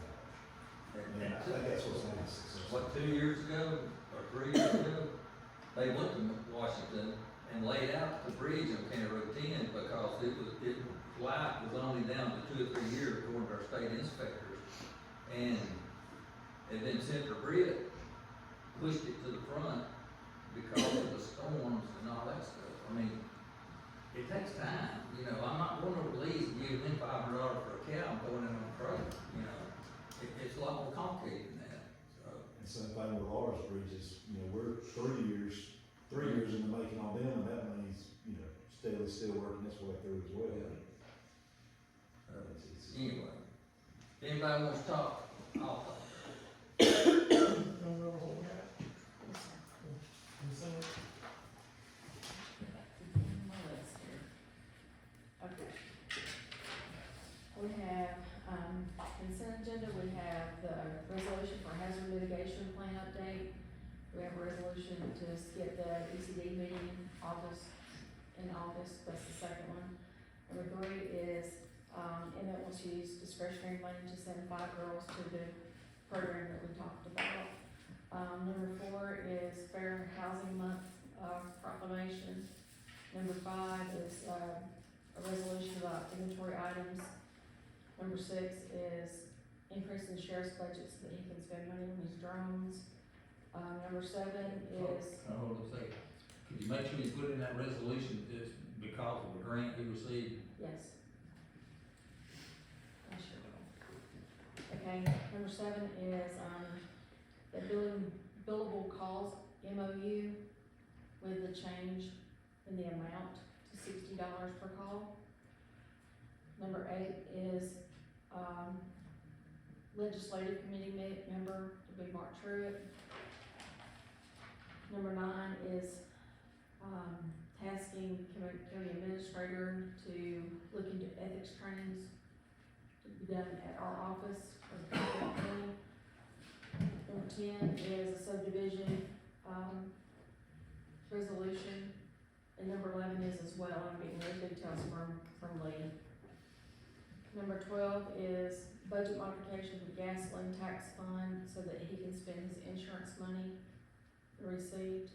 S3: And I think that's what's made us successful.
S5: What, 2 years ago, or 3 years ago, they went to Washington and laid out the bridge on County Road 10 because life was only down to 2 or 3 years according to our state inspectors. And then Senator Britt pushed it to the front because of the storms and all that stuff. I mean, it takes time, you know, I'm not going to release and give them $500 for a cow and throwing it on a truck, you know. It's a lot more complicated than that, so.
S3: And same thing with Laura's bridges, you know, we're 3 years in the making on them, and that money's, you know, still working its way through as well.
S5: Anyway, if anybody wants to talk, I'll talk.
S1: Okay. We have, consent agenda, we have the resolution for hazard mitigation plan update. We have a resolution to skip the ECD meeting in August, that's the second one. Number 3 is, Emmett wants to use discretionary money to send 5 girls to the program that we talked about. Number 4 is Fair Housing Month, proclamation. Number 5 is, a resolution about inventory items. Number 6 is increase in sheriff's budget so that he can spend money on his drones. Number 7 is,
S5: Hold on a second. Could you make sure you put in that resolution, it's because of a grant we received?
S1: yes. I sure will. Okay, number 7 is, the billable calls MOU with the change in the amount to $60 per call. Number 8 is, legislative committee member to be Mark Truitt. Number 9 is, tasking county administrator to look into ethics trainings to be done at our office of the county. Number 10 is a subdivision, resolution, and number 11 is as well, I'm getting those details from Lee. Number 12 is budget modification for the gasoline tax fund so that he can spend his insurance money received.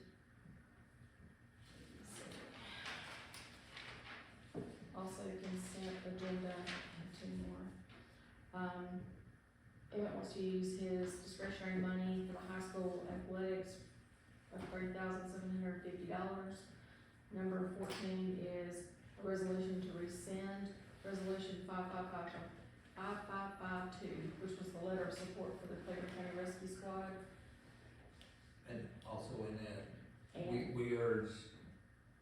S1: Also consent agenda, I have two more. Emmett wants to use his discretionary money for the high school athletics of $30,750. Number 14 is a resolution to rescind resolution 5552, which was the letter of support for the Cleburne County Rescue Squad.
S5: And also in that,
S1: And,
S5: we urge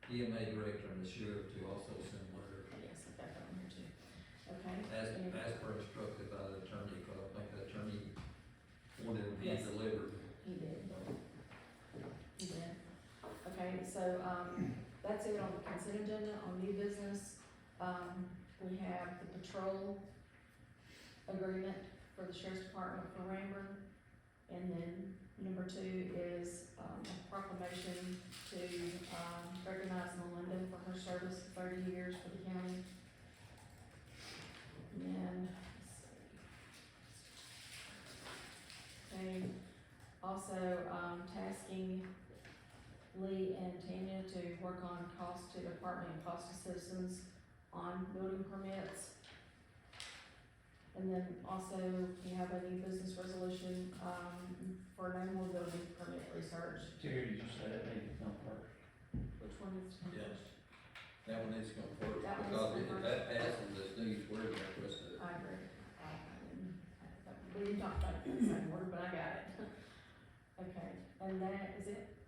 S5: EMA director and the sheriff to also send letter
S1: yes, I've got that on here too. Okay.
S5: as
S1: and-
S5: per instructed by the attorney, because I think the attorney wanted it to be
S1: Yes.
S5: delivered.
S1: He did. He did. Okay, so, that's it on the consent agenda. On new business, we have the patrol agreement for the sheriff's department for Ranburne. And then number 2 is, a proclamation to, recognize Melinda for her service for 30 years for the county. And then, let's see. Okay, also, tasking Lee and Tanya to work on cost to department and cost to citizens on building permits. And then also, we have a new business resolution, for no more building permit research.
S7: Terry, did you say that needs to come first?
S1: Which one is to come
S5: Yes.
S1: first?
S5: That one needs to come first,
S1: That one needs to
S5: because
S1: come
S5: if
S1: first.
S5: that passes, this needs word like the rest of it.
S1: I agree. We didn't talk about it in the same order, but I got it. Okay, and that is it